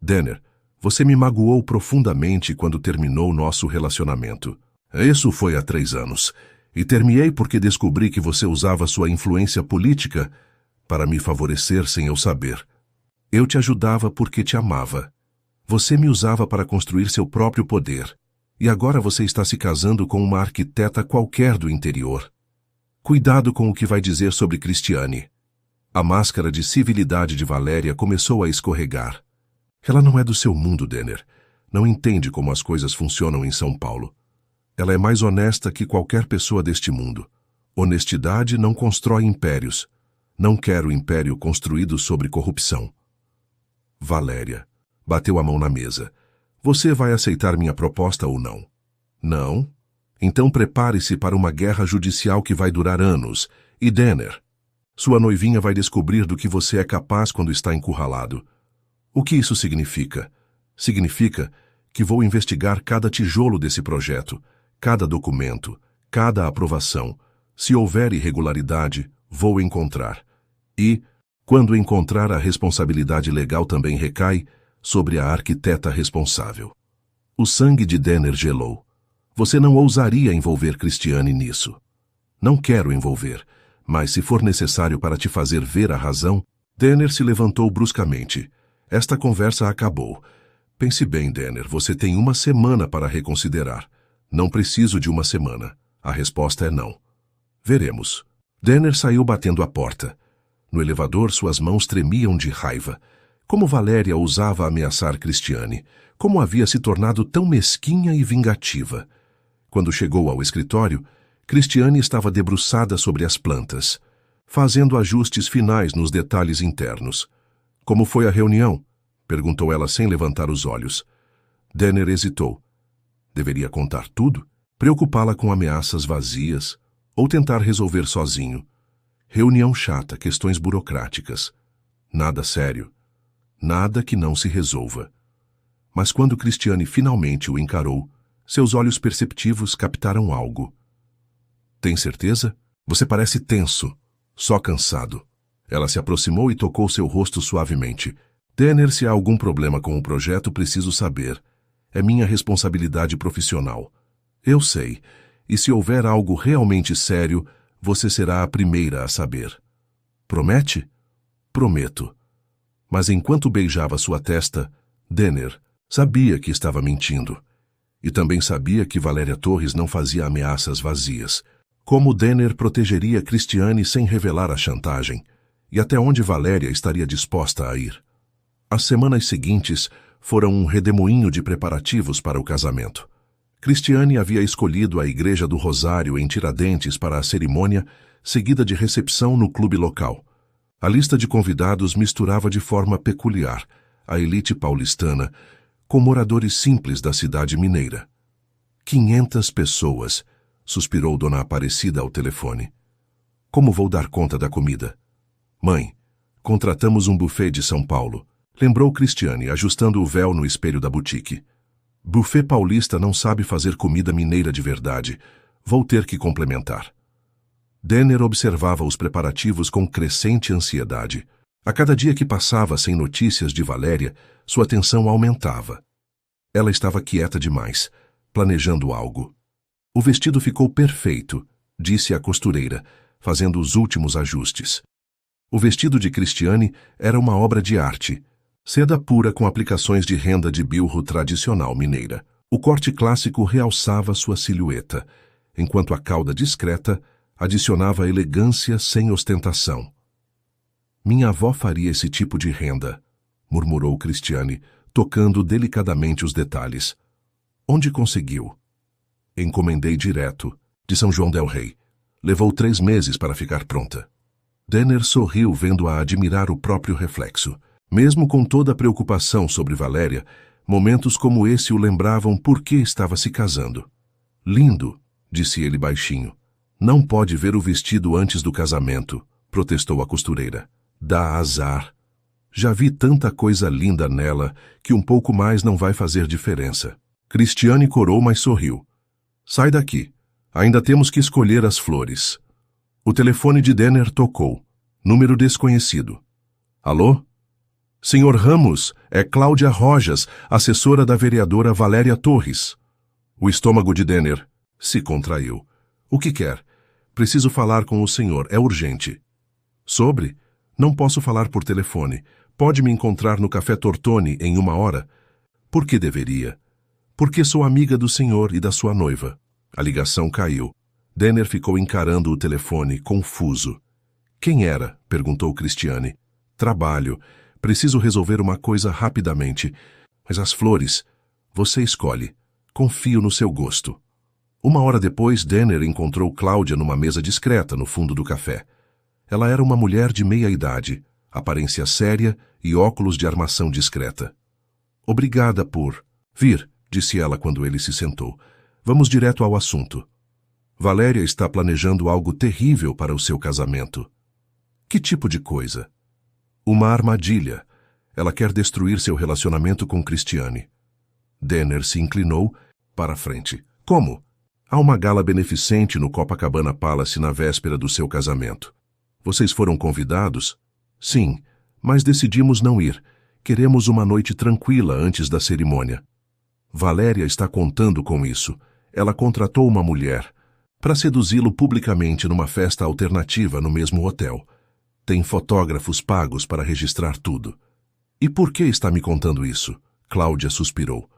Denner, você me magoou profundamente quando terminou nosso relacionamento. Isso foi há 3 anos. E terminei porque descobri que você usava sua influência política para me favorecer sem eu saber. Eu te ajudava porque te amava. Você me usava para construir seu próprio poder. E agora você está se casando com uma arquiteta qualquer do interior. Cuidado com o que vai dizer sobre Cristiane. A máscara de civilidade de Valéria começou a escorregar. Ela não é do seu mundo, Denner. Não entende como as coisas funcionam em São Paulo. Ela é mais honesta que qualquer pessoa deste mundo. Honestidade não constrói impérios. Não quero império construído sobre corrupção. Valéria bateu a mão na mesa. Você vai aceitar minha proposta ou não? Não? Então prepare-se para uma guerra judicial que vai durar anos. E Denner, sua noivinha vai descobrir do que você é capaz quando está encurralado. O que isso significa? Significa que vou investigar cada tijolo desse projeto, cada documento, cada aprovação. Se houver irregularidade, vou encontrar. E, quando encontrar, a responsabilidade legal também recai sobre a arquiteta responsável. O sangue de Denner gelou. Você não ousaria envolver Christiane nisso. Não quero envolver, mas se for necessário para te fazer ver a razão... Denner se levantou bruscamente. Esta conversa acabou. Pense bem, Denner, você tem uma semana para reconsiderar. Não preciso de uma semana. A resposta é não. Veremos. Denner saiu batendo a porta. No elevador, suas mãos tremiam de raiva. Como Valéria ousava ameaçar Christiane? Como havia se tornado tão mesquinha e vingativa? Quando chegou ao escritório, Christiane estava debruçada sobre as plantas, fazendo ajustes finais nos detalhes internos. Como foi a reunião? Perguntou ela sem levantar os olhos. Denner hesitou. Deveria contar tudo? Preocupá-la com ameaças vazias? Ou tentar resolver sozinho? Reunião chata, questões burocráticas. Nada sério. Nada que não se resolva. Mas quando Christiane finalmente o encarou, seus olhos perceptivos captaram algo. Tem certeza? Você parece tenso, só cansado. Ela se aproximou e tocou seu rosto suavemente. Denner, se há algum problema com o projeto, preciso saber. É minha responsabilidade profissional. Eu sei. E se houver algo realmente sério, você será a primeira a saber. Promete? Prometo. Mas enquanto beijava sua testa, Denner sabia que estava mentindo. E também sabia que Valéria Torres não fazia ameaças vazias. Como Denner protegeria Christiane sem revelar a chantagem? E até onde Valéria estaria disposta a ir? As semanas seguintes foram um redemoinho de preparativos para o casamento. Christiane havia escolhido a Igreja do Rosário em Tiradentes para a cerimônia, seguida de recepção no clube local. A lista de convidados misturava de forma peculiar a elite paulistana com moradores simples da cidade mineira. 500 pessoas, suspirou Dona Aparecida ao telefone. Como vou dar conta da comida? Mãe, contratamos um buffet de São Paulo, lembrou Christiane, ajustando o véu no espelho da boutique. Buffet paulista não sabe fazer comida mineira de verdade. Vou ter que complementar. Denner observava os preparativos com crescente ansiedade. A cada dia que passava sem notícias de Valéria, sua tensão aumentava. Ela estava quieta demais, planejando algo. O vestido ficou perfeito, disse a costureira, fazendo os últimos ajustes. O vestido de Christiane era uma obra de arte, seda pura com aplicações de renda de bilro tradicional mineira. O corte clássico realçava sua silhueta, enquanto a cauda discreta adicionava elegância sem ostentação. Minha avó faria esse tipo de renda, murmurou Christiane, tocando delicadamente os detalhes. Onde conseguiu? Encomendei direto, de São João del Rei. Levou 3 meses para ficar pronta. Denner sorriu vendo-a admirar o próprio reflexo. Mesmo com toda a preocupação sobre Valéria, momentos como esse o lembravam por que estava se casando. Lindo, disse ele baixinho. Não pode ver o vestido antes do casamento, protestou a costureira. Dá azar. Já vi tanta coisa linda nela que um pouco mais não vai fazer diferença. Christiane corou, mas sorriu. Sai daqui. Ainda temos que escolher as flores. O telefone de Denner tocou. Número desconhecido. Alô? Senhor Ramos, é Cláudia Rojas, assessora da vereadora Valéria Torres. O estômago de Denner se contraiu. O que quer? Preciso falar com o senhor, é urgente. Sobre? Não posso falar por telefone. Pode me encontrar no Café Tortoni em 1 hora? Por que deveria? Porque sou amiga do senhor e da sua noiva. A ligação caiu. Denner ficou encarando o telefone, confuso. Quem era? Perguntou Christiane. Trabalho. Preciso resolver uma coisa rapidamente. Mas as flores, você escolhe. Confio no seu gosto. 1 hora depois, Denner encontrou Cláudia numa mesa discreta no fundo do café. Ela era uma mulher de meia idade, aparência séria e óculos de armação discreta. Obrigada por... Vir, disse ela quando ele se sentou. Vamos direto ao assunto. Valéria está planejando algo terrível para o seu casamento. Que tipo de coisa? Uma armadilha. Ela quer destruir seu relacionamento com Cristiane. Denner se inclinou para a frente. Como? Há uma gala beneficente no Copacabana Palace na véspera do seu casamento. Vocês foram convidados? Sim, mas decidimos não ir. Queremos uma noite tranquila antes da cerimônia. Valéria está contando com isso. Ela contratou uma mulher para seduzi-lo publicamente numa festa alternativa no mesmo hotel. Tem fotógrafos pagos para registrar tudo. E por que está me contando isso? Cláudia suspirou.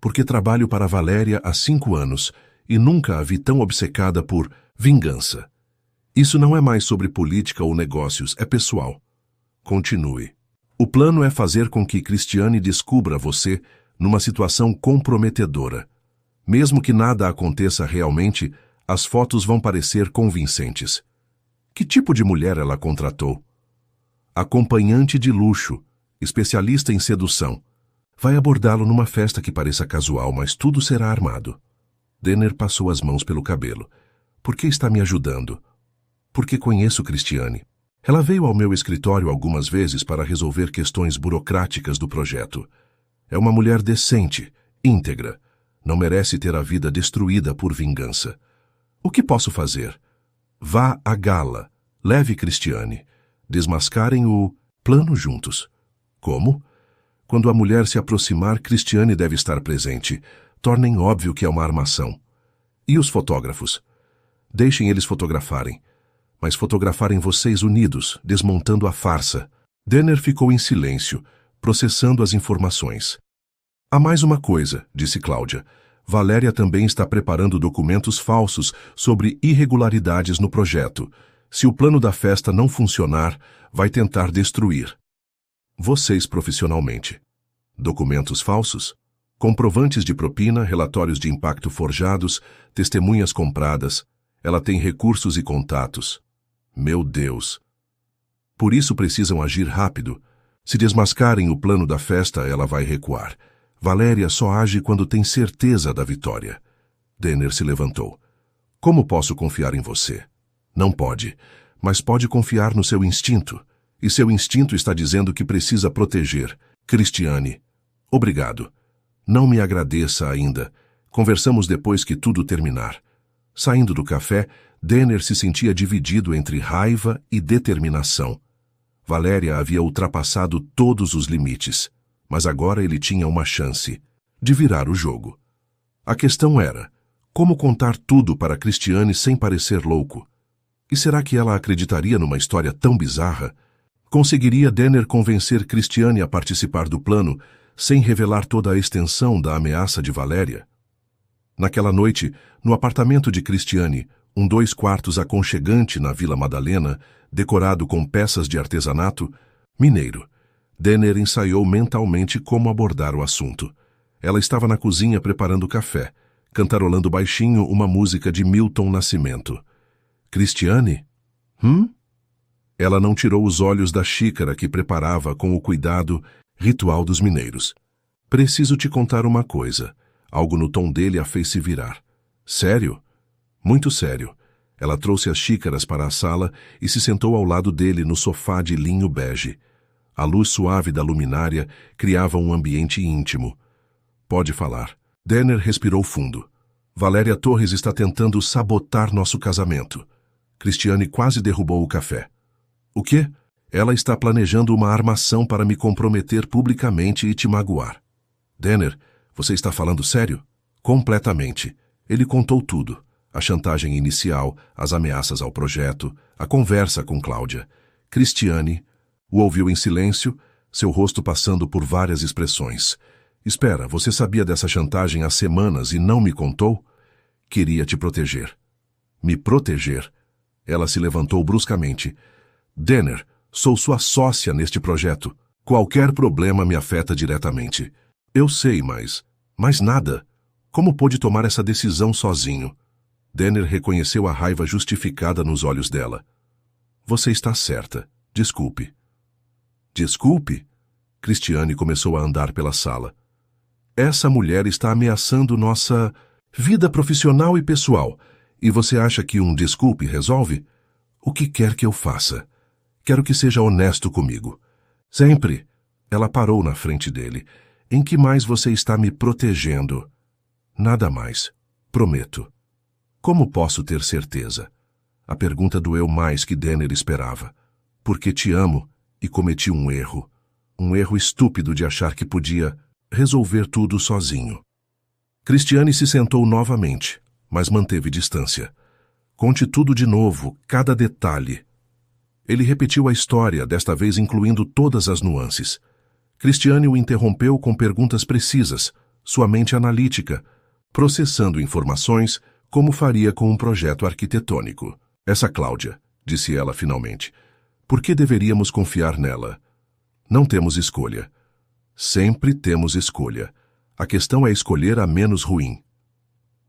Porque trabalho para Valéria há 5 anos e nunca a vi tão obcecada por vingança. Isso não é mais sobre política ou negócios, é pessoal. Continue. O plano é fazer com que Cristiane descubra você numa situação comprometedora. Mesmo que nada aconteça realmente, as fotos vão parecer convincentes. Que tipo de mulher ela contratou? Acompanhante de luxo, especialista em sedução. Vai abordá-lo numa festa que pareça casual, mas tudo será armado. Denner passou as mãos pelo cabelo. Por que está me ajudando? Porque conheço Cristiane. Ela veio ao meu escritório algumas vezes para resolver questões burocráticas do projeto. É uma mulher decente, íntegra. Não merece ter a vida destruída por vingança. O que posso fazer? Vá à gala. Leve Cristiane. Desmascarem o plano juntos. Como? Quando a mulher se aproximar, Cristiane deve estar presente. Tornem óbvio que é uma armação. E os fotógrafos? Deixem eles fotografarem. Mas fotografarem vocês unidos, desmontando a farsa. Denner ficou em silêncio, processando as informações. Há mais uma coisa, disse Cláudia. Valéria também está preparando documentos falsos sobre irregularidades no projeto. Se o plano da festa não funcionar, vai tentar destruir vocês profissionalmente. Documentos falsos? Comprovantes de propina, relatórios de impacto forjados, testemunhas compradas. Ela tem recursos e contatos. Meu Deus! Por isso precisam agir rápido. Se desmascarem o plano da festa, ela vai recuar. Valéria só age quando tem certeza da vitória. Denner se levantou. Como posso confiar em você? Não pode, mas pode confiar no seu instinto. E seu instinto está dizendo que precisa proteger. Cristiane. Obrigado. Não me agradeça ainda. Conversamos depois que tudo terminar. Saindo do café, Denner se sentia dividido entre raiva e determinação. Valéria havia ultrapassado todos os limites, mas agora ele tinha uma chance de virar o jogo. A questão era, como contar tudo para Cristiane sem parecer louco? E será que ela acreditaria numa história tão bizarra? Conseguiria Denner convencer Cristiane a participar do plano sem revelar toda a extensão da ameaça de Valéria? Naquela noite, no apartamento de Cristiane, um 2 quartos aconchegante na Vila Madalena, decorado com peças de artesanato, mineiro, Denner ensaiou mentalmente como abordar o assunto. Ela estava na cozinha preparando café, cantarolando baixinho uma música de Milton Nascimento. Cristiane? Ela não tirou os olhos da xícara que preparava com o cuidado ritual dos mineiros. Preciso te contar uma coisa. Algo no tom dele a fez se virar. Sério? Muito sério. Ela trouxe as xícaras para a sala e se sentou ao lado dele no sofá de linho bege. A luz suave da luminária criava um ambiente íntimo. Pode falar. Denner respirou fundo. Valéria Torres está tentando sabotar nosso casamento. Cristiane quase derrubou o café. O quê? Ela está planejando uma armação para me comprometer publicamente e te magoar. Denner, você está falando sério? Completamente. Ele contou tudo. A chantagem inicial, as ameaças ao projeto, a conversa com Cláudia. Cristiane o ouviu em silêncio, seu rosto passando por várias expressões. Espera, você sabia dessa chantagem há semanas e não me contou? Queria te proteger. Me proteger? Ela se levantou bruscamente. Denner, sou sua sócia neste projeto. Qualquer problema me afeta diretamente. Eu sei, mas nada. Como pôde tomar essa decisão sozinho? Denner reconheceu a raiva justificada nos olhos dela. Você está certa. Desculpe. Desculpe? Cristiane começou a andar pela sala. Essa mulher está ameaçando nossa vida profissional e pessoal. E você acha que um desculpe resolve? O que quer que eu faça? Quero que seja honesto comigo. Sempre. Ela parou na frente dele. Em que mais você está me protegendo? Nada mais. Prometo. Como posso ter certeza? A pergunta doeu mais que Denner esperava. Porque te amo e cometi um erro. Um erro estúpido de achar que podia resolver tudo sozinho. Cristiane se sentou novamente, mas manteve distância. Conte tudo de novo, cada detalhe. Ele repetiu a história, desta vez incluindo todas as nuances. Cristiane o interrompeu com perguntas precisas, sua mente analítica, processando informações como faria com um projeto arquitetônico. Essa Cláudia, disse ela finalmente. Por que deveríamos confiar nela? Não temos escolha. Sempre temos escolha. A questão é escolher a menos ruim.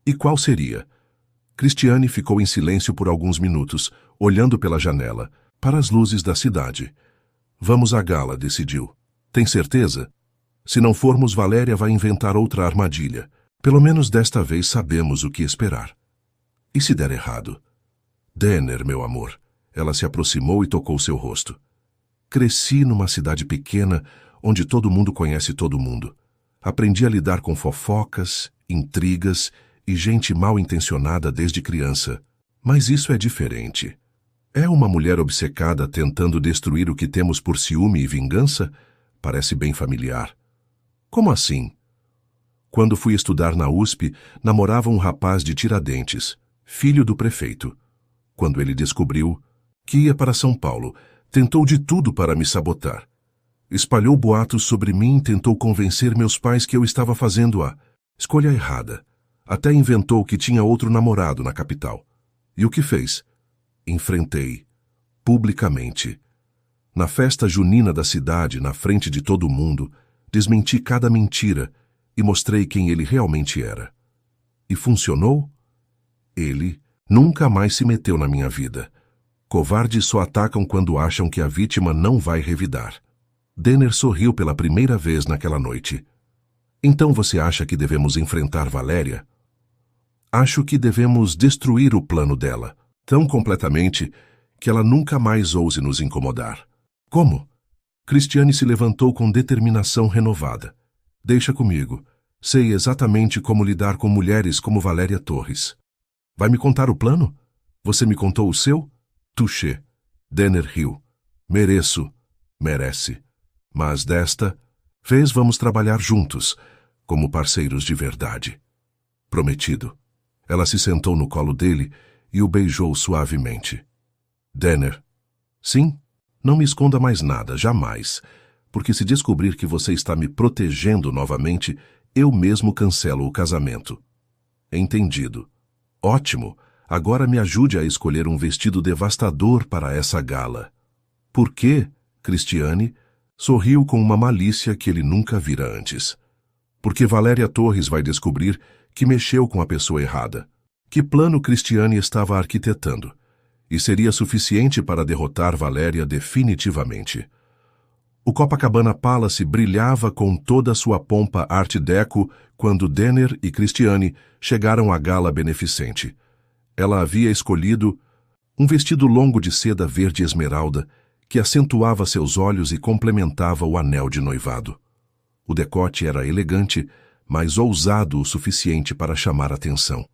E qual seria? Cristiane ficou em silêncio por alguns minutos, olhando pela janela, para as luzes da cidade. Vamos à gala, decidiu. Tem certeza? Se não formos, Valéria vai inventar outra armadilha. Pelo menos desta vez sabemos o que esperar. E se der errado? Denner, meu amor. Ela se aproximou e tocou seu rosto. Cresci numa cidade pequena, onde todo mundo conhece todo mundo. Aprendi a lidar com fofocas, intrigas e gente mal intencionada desde criança. Mas isso é diferente. É uma mulher obcecada tentando destruir o que temos por ciúme e vingança? Parece bem familiar. Como assim? Quando fui estudar na USP, namorava um rapaz de Tiradentes, filho do prefeito. Quando ele descobriu que ia para São Paulo, tentou de tudo para me sabotar. Espalhou boatos sobre mim e tentou convencer meus pais que eu estava fazendo a escolha errada. Até inventou que tinha outro namorado na capital. E o que fez? Enfrentei, publicamente. Na festa junina da cidade, na frente de todo mundo, desmenti cada mentira e mostrei quem ele realmente era. E funcionou? Ele nunca mais se meteu na minha vida. Covardes só atacam quando acham que a vítima não vai revidar. Denner sorriu pela primeira vez naquela noite. Então você acha que devemos enfrentar Valéria? Acho que devemos destruir o plano dela, tão completamente que ela nunca mais ouse nos incomodar. Como? Cristiane se levantou com determinação renovada. Deixa comigo. Sei exatamente como lidar com mulheres como Valéria Torres. Vai me contar o plano? Você me contou o seu? Touché. Denner riu. Mereço. Merece. Mas desta vez vamos trabalhar juntos, como parceiros de verdade. Prometido. Ela se sentou no colo dele e o beijou suavemente. Denner. Sim? Não me esconda mais nada, jamais. Porque se descobrir que você está me protegendo novamente, eu mesmo cancelo o casamento. Entendido. Ótimo. Agora me ajude a escolher um vestido devastador para essa gala. Por quê, Cristiane? Sorriu com uma malícia que ele nunca vira antes. Porque Valéria Torres vai descobrir que mexeu com a pessoa errada. Que plano Cristiane estava arquitetando? E seria suficiente para derrotar Valéria definitivamente. O Copacabana Palace brilhava com toda a sua pompa Art Deco quando Denner e Cristiane chegaram à gala beneficente. Ela havia escolhido um vestido longo de seda verde esmeralda que acentuava seus olhos e complementava o anel de noivado. O decote era elegante, mas ousado o suficiente para chamar atenção.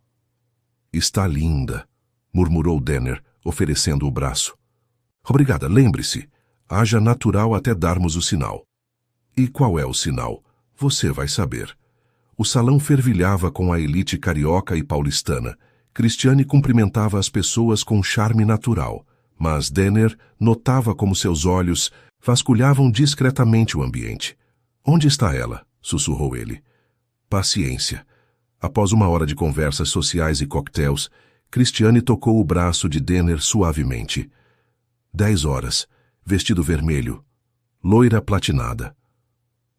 Está linda, murmurou Denner, oferecendo o braço. Obrigada, lembre-se, haja natural até darmos o sinal. E qual é o sinal? Você vai saber. O salão fervilhava com a elite carioca e paulistana. Cristiane cumprimentava as pessoas com charme natural, mas Denner notava como seus olhos vasculhavam discretamente o ambiente. Onde está ela? Sussurrou ele. Paciência. Após uma hora de conversas sociais e coquetéis, Cristiane tocou o braço de Denner suavemente. 10 horas. Vestido vermelho. Loira platinada.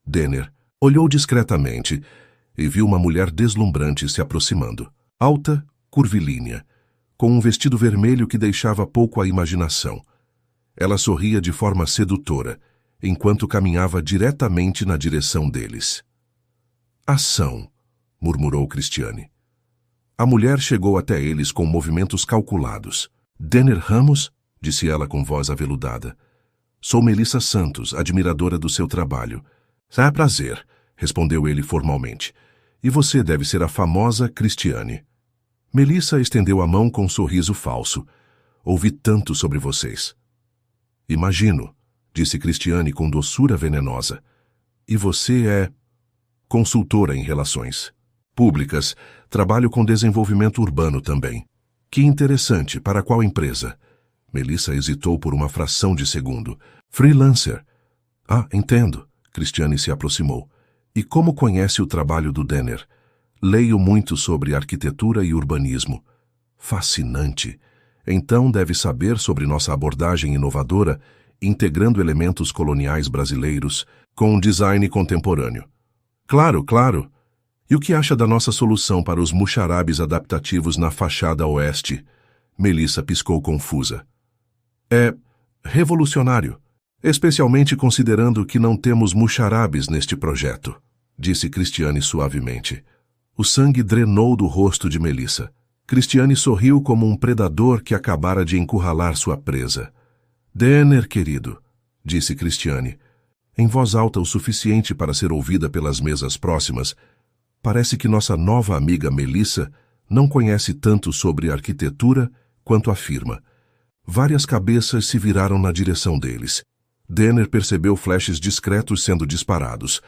Denner olhou discretamente e viu uma mulher deslumbrante se aproximando. Alta, curvilínea, com um vestido vermelho que deixava pouco à imaginação. Ela sorria de forma sedutora, enquanto caminhava diretamente na direção deles. Ação, murmurou Cristiane. A mulher chegou até eles com movimentos calculados. Denner Ramos, disse ela com voz aveludada. Sou Melissa Santos, admiradora do seu trabalho. É prazer, respondeu ele formalmente. E você deve ser a famosa Cristiane. Melissa estendeu a mão com um sorriso falso. Ouvi tanto sobre vocês. Imagino, disse Cristiane com doçura venenosa. E você é consultora em relações públicas. Trabalho com desenvolvimento urbano também. Que interessante. Para qual empresa? Melissa hesitou por uma fração de segundo. Freelancer. Ah, entendo. Cristiane se aproximou. E como conhece o trabalho do Denner? Leio muito sobre arquitetura e urbanismo. Fascinante. Então deve saber sobre nossa abordagem inovadora, integrando elementos coloniais brasileiros com um design contemporâneo. Claro, claro. E o que acha da nossa solução para os muxarabes adaptativos na fachada oeste? Melissa piscou confusa. É revolucionário, especialmente considerando que não temos muxarabes neste projeto, disse Cristiane suavemente. O sangue drenou do rosto de Melissa. Cristiane sorriu como um predador que acabara de encurralar sua presa. Denner, querido, disse Cristiane, em voz alta o suficiente para ser ouvida pelas mesas próximas, parece que nossa nova amiga Melissa não conhece tanto sobre arquitetura quanto afirma. Várias cabeças se viraram na direção deles. Denner percebeu flashes discretos sendo disparados.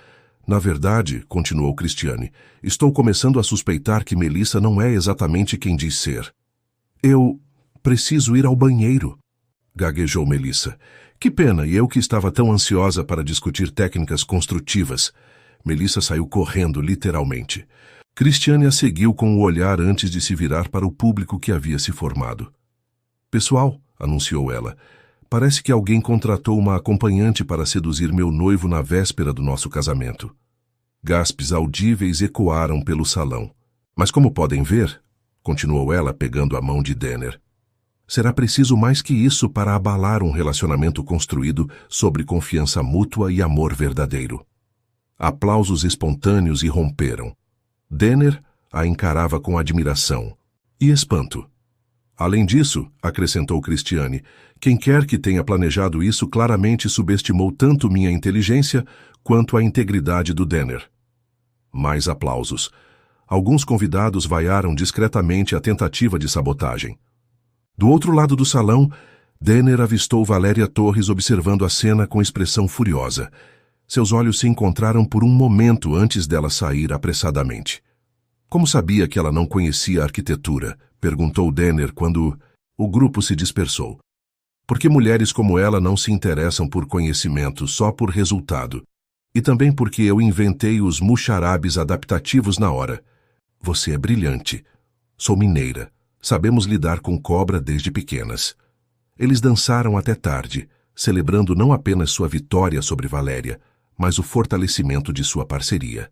Na verdade, continuou Cristiane, estou começando a suspeitar que Melissa não é exatamente quem diz ser. Eu preciso ir ao banheiro, gaguejou Melissa. Que pena, e eu que estava tão ansiosa para discutir técnicas construtivas. Melissa saiu correndo, literalmente. Cristiane a seguiu com o olhar antes de se virar para o público que havia se formado. Pessoal, anunciou ela, parece que alguém contratou uma acompanhante para seduzir meu noivo na véspera do nosso casamento. Gaspes audíveis ecoaram pelo salão. Mas como podem ver, continuou ela pegando a mão de Denner, será preciso mais que isso para abalar um relacionamento construído sobre confiança mútua e amor verdadeiro. Aplausos espontâneos irromperam. Denner a encarava com admiração e espanto. Além disso, acrescentou Cristiane, quem quer que tenha planejado isso claramente subestimou tanto minha inteligência quanto a integridade do Denner. Mais aplausos. Alguns convidados vaiaram discretamente a tentativa de sabotagem. Do outro lado do salão, Denner avistou Valéria Torres observando a cena com expressão furiosa. Seus olhos se encontraram por um momento antes dela sair apressadamente. Como sabia que ela não conhecia a arquitetura? Perguntou Denner quando o grupo se dispersou. Porque mulheres como ela não se interessam por conhecimento, só por resultado. E também porque eu inventei os muxarabes adaptativos na hora. Você é brilhante. Sou mineira. Sabemos lidar com cobra desde pequenas. Eles dançaram até tarde, celebrando não apenas sua vitória sobre Valéria, mas o fortalecimento de sua parceria.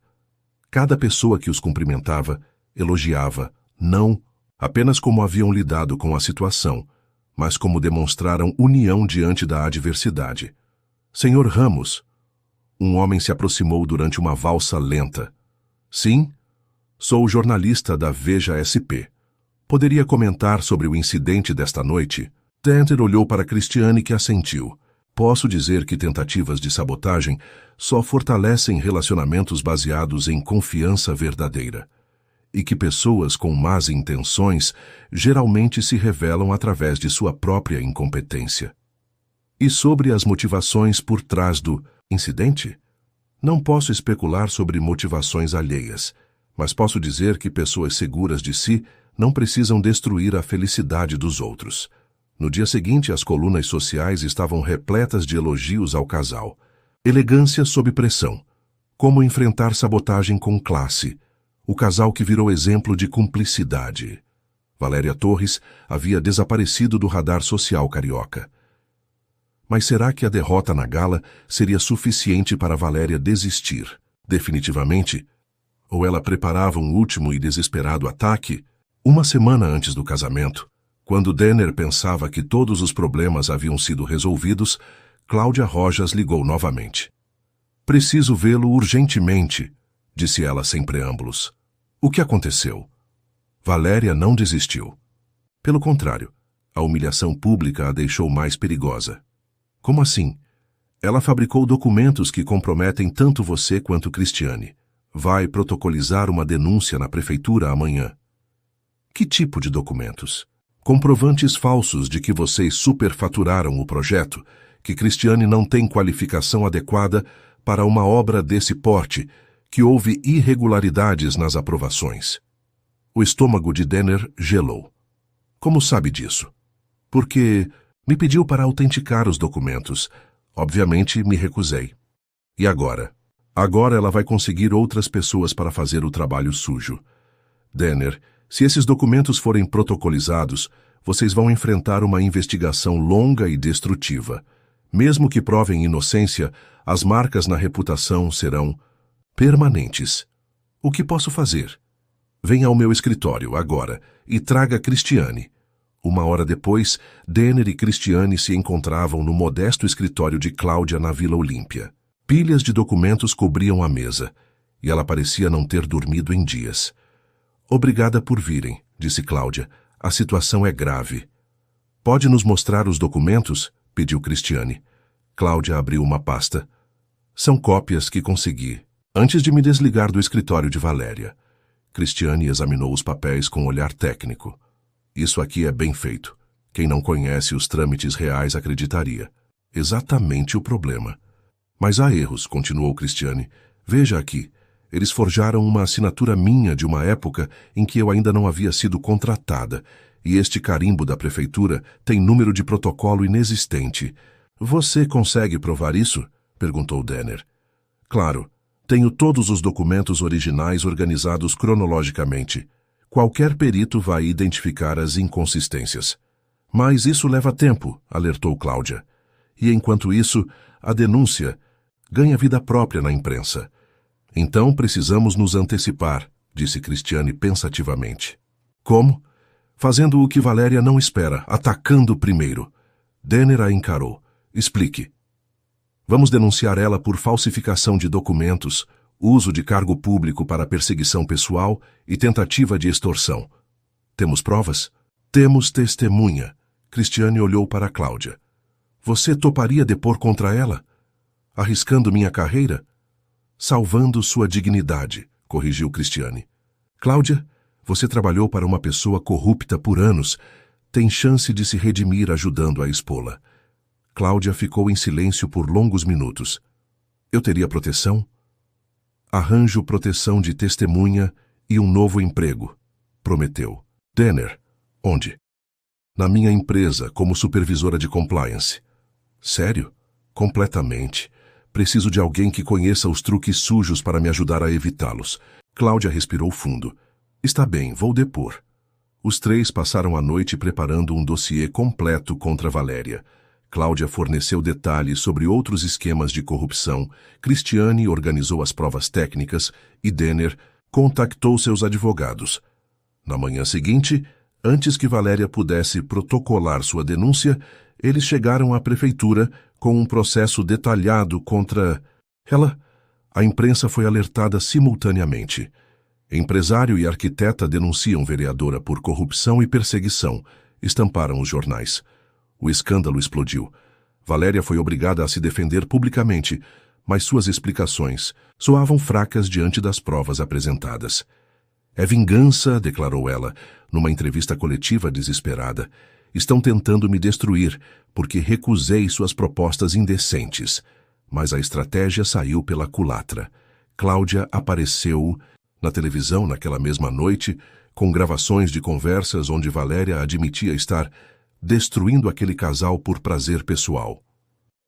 Cada pessoa que os cumprimentava, elogiava, não apenas como haviam lidado com a situação, mas como demonstraram união diante da adversidade. Senhor Ramos, um homem se aproximou durante uma valsa lenta. Sim, sou jornalista da Veja SP. Poderia comentar sobre o incidente desta noite? Denner olhou para Cristiane que assentiu. Posso dizer que tentativas de sabotagem só fortalecem relacionamentos baseados em confiança verdadeira, e que pessoas com más intenções geralmente se revelam através de sua própria incompetência. E sobre as motivações por trás do incidente? Não posso especular sobre motivações alheias, mas posso dizer que pessoas seguras de si não precisam destruir a felicidade dos outros. No dia seguinte, as colunas sociais estavam repletas de elogios ao casal. Elegância sob pressão. Como enfrentar sabotagem com classe. O casal que virou exemplo de cumplicidade. Valéria Torres havia desaparecido do radar social carioca. Mas será que a derrota na gala seria suficiente para Valéria desistir, definitivamente? Ou ela preparava um último e desesperado ataque? Uma semana antes do casamento, quando Denner pensava que todos os problemas haviam sido resolvidos, Cláudia Rojas ligou novamente. Preciso vê-lo urgentemente, disse ela sem preâmbulos. O que aconteceu? Valéria não desistiu. Pelo contrário, a humilhação pública a deixou mais perigosa. Como assim? Ela fabricou documentos que comprometem tanto você quanto Cristiane. Vai protocolizar uma denúncia na prefeitura amanhã. Que tipo de documentos? Comprovantes falsos de que vocês superfaturaram o projeto, que Cristiane não tem qualificação adequada para uma obra desse porte, que houve irregularidades nas aprovações. O estômago de Denner gelou. Como sabe disso? Porque me pediu para autenticar os documentos. Obviamente, me recusei. E agora? Agora ela vai conseguir outras pessoas para fazer o trabalho sujo. Denner, se esses documentos forem protocolizados, vocês vão enfrentar uma investigação longa e destrutiva. Mesmo que provem inocência, as marcas na reputação serão permanentes. O que posso fazer? Venha ao meu escritório, agora, e traga Cristiane. 1 hora depois, Denner e Cristiane se encontravam no modesto escritório de Cláudia na Vila Olímpia. Pilhas de documentos cobriam a mesa, e ela parecia não ter dormido em dias. Obrigada por virem, disse Cláudia. A situação é grave. Pode nos mostrar os documentos? Pediu Cristiane. Cláudia abriu uma pasta. São cópias que consegui, antes de me desligar do escritório de Valéria. Cristiane examinou os papéis com um olhar técnico. Isso aqui é bem feito. Quem não conhece os trâmites reais acreditaria. Exatamente o problema. Mas há erros, continuou Cristiane. Veja aqui. Eles forjaram uma assinatura minha de uma época em que eu ainda não havia sido contratada, e este carimbo da prefeitura tem número de protocolo inexistente. Você consegue provar isso? Perguntou Denner. Claro. Tenho todos os documentos originais organizados cronologicamente. Qualquer perito vai identificar as inconsistências. Mas isso leva tempo, alertou Cláudia. E enquanto isso, a denúncia ganha vida própria na imprensa. Então precisamos nos antecipar, disse Cristiane pensativamente. Como? Fazendo o que Valéria não espera, atacando primeiro. Denner a encarou. Explique. Vamos denunciar ela por falsificação de documentos, uso de cargo público para perseguição pessoal e tentativa de extorsão. Temos provas? Temos testemunha. Cristiane olhou para Cláudia. Você toparia depor contra ela? Arriscando minha carreira? Salvando sua dignidade, corrigiu Cristiane. Cláudia, você trabalhou para uma pessoa corrupta por anos. Tem chance de se redimir ajudando a expô-la. Cláudia ficou em silêncio por longos minutos. Eu teria proteção? Arranjo proteção de testemunha e um novo emprego, prometeu. Denner, onde? Na minha empresa, como supervisora de compliance. Sério? Completamente. Preciso de alguém que conheça os truques sujos para me ajudar a evitá-los. Cláudia respirou fundo. Está bem, vou depor. Os três passaram a noite preparando um dossiê completo contra Valéria. Cláudia forneceu detalhes sobre outros esquemas de corrupção, Cristiane organizou as provas técnicas e Denner contactou seus advogados. Na manhã seguinte, antes que Valéria pudesse protocolar sua denúncia, eles chegaram à prefeitura com um processo detalhado contra ela. A imprensa foi alertada simultaneamente. Empresário e arquiteta denunciam vereadora por corrupção e perseguição, estamparam os jornais. O escândalo explodiu. Valéria foi obrigada a se defender publicamente, mas suas explicações soavam fracas diante das provas apresentadas. É vingança, declarou ela, numa entrevista coletiva desesperada. Estão tentando me destruir, porque recusei suas propostas indecentes. Mas a estratégia saiu pela culatra. Cláudia apareceu na televisão naquela mesma noite, com gravações de conversas onde Valéria admitia estar destruindo aquele casal por prazer pessoal.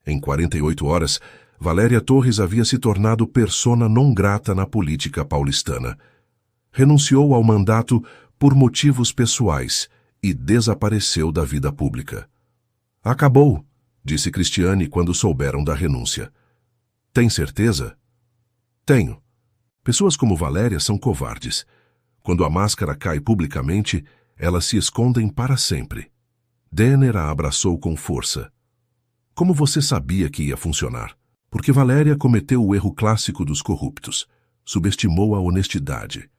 Em 48 horas, Valéria Torres havia se tornado persona non grata na política paulistana. Renunciou ao mandato por motivos pessoais e desapareceu da vida pública. Acabou, disse Cristiane quando souberam da renúncia. Tem certeza? Tenho. Pessoas como Valéria são covardes. Quando a máscara cai publicamente, elas se escondem para sempre. Denner a abraçou com força. Como você sabia que ia funcionar? Porque Valéria cometeu o erro clássico dos corruptos. Subestimou a honestidade.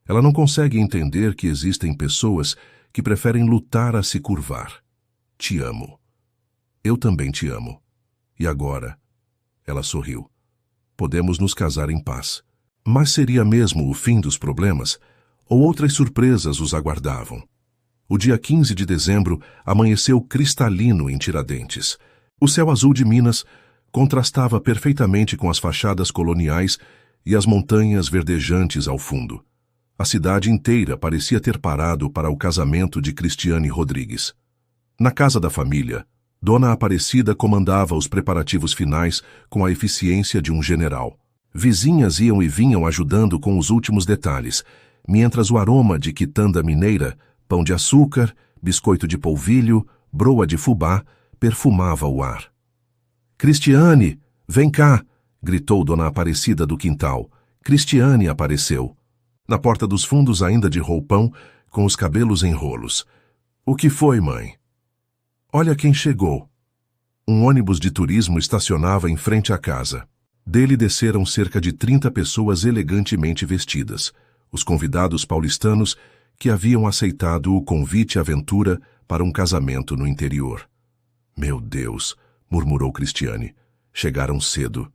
Ela não consegue entender que existem pessoas que preferem lutar a se curvar. Te amo. Eu também te amo. E agora? Ela sorriu. Podemos nos casar em paz. Mas seria mesmo o fim dos problemas? Ou outras surpresas os aguardavam? O dia 15 de dezembro amanheceu cristalino em Tiradentes. O céu azul de Minas contrastava perfeitamente com as fachadas coloniais e as montanhas verdejantes ao fundo. A cidade inteira parecia ter parado para o casamento de Cristiane Rodrigues. Na casa da família, Dona Aparecida comandava os preparativos finais com a eficiência de um general. Vizinhas iam e vinham ajudando com os últimos detalhes, mientras o aroma de quitanda mineira, pão de açúcar, biscoito de polvilho, broa de fubá, perfumava o ar. «Cristiane, vem cá!» gritou Dona Aparecida do quintal. Cristiane apareceu. Na porta dos fundos, ainda de roupão, com os cabelos em rolos. «O que foi, mãe?» «Olha quem chegou!» Um ônibus de turismo estacionava em frente à casa. Dele desceram cerca de 30 pessoas elegantemente vestidas, os convidados paulistanos que haviam aceitado o convite aventura para um casamento no interior. «Meu Deus!» murmurou Cristiane. «Chegaram cedo.»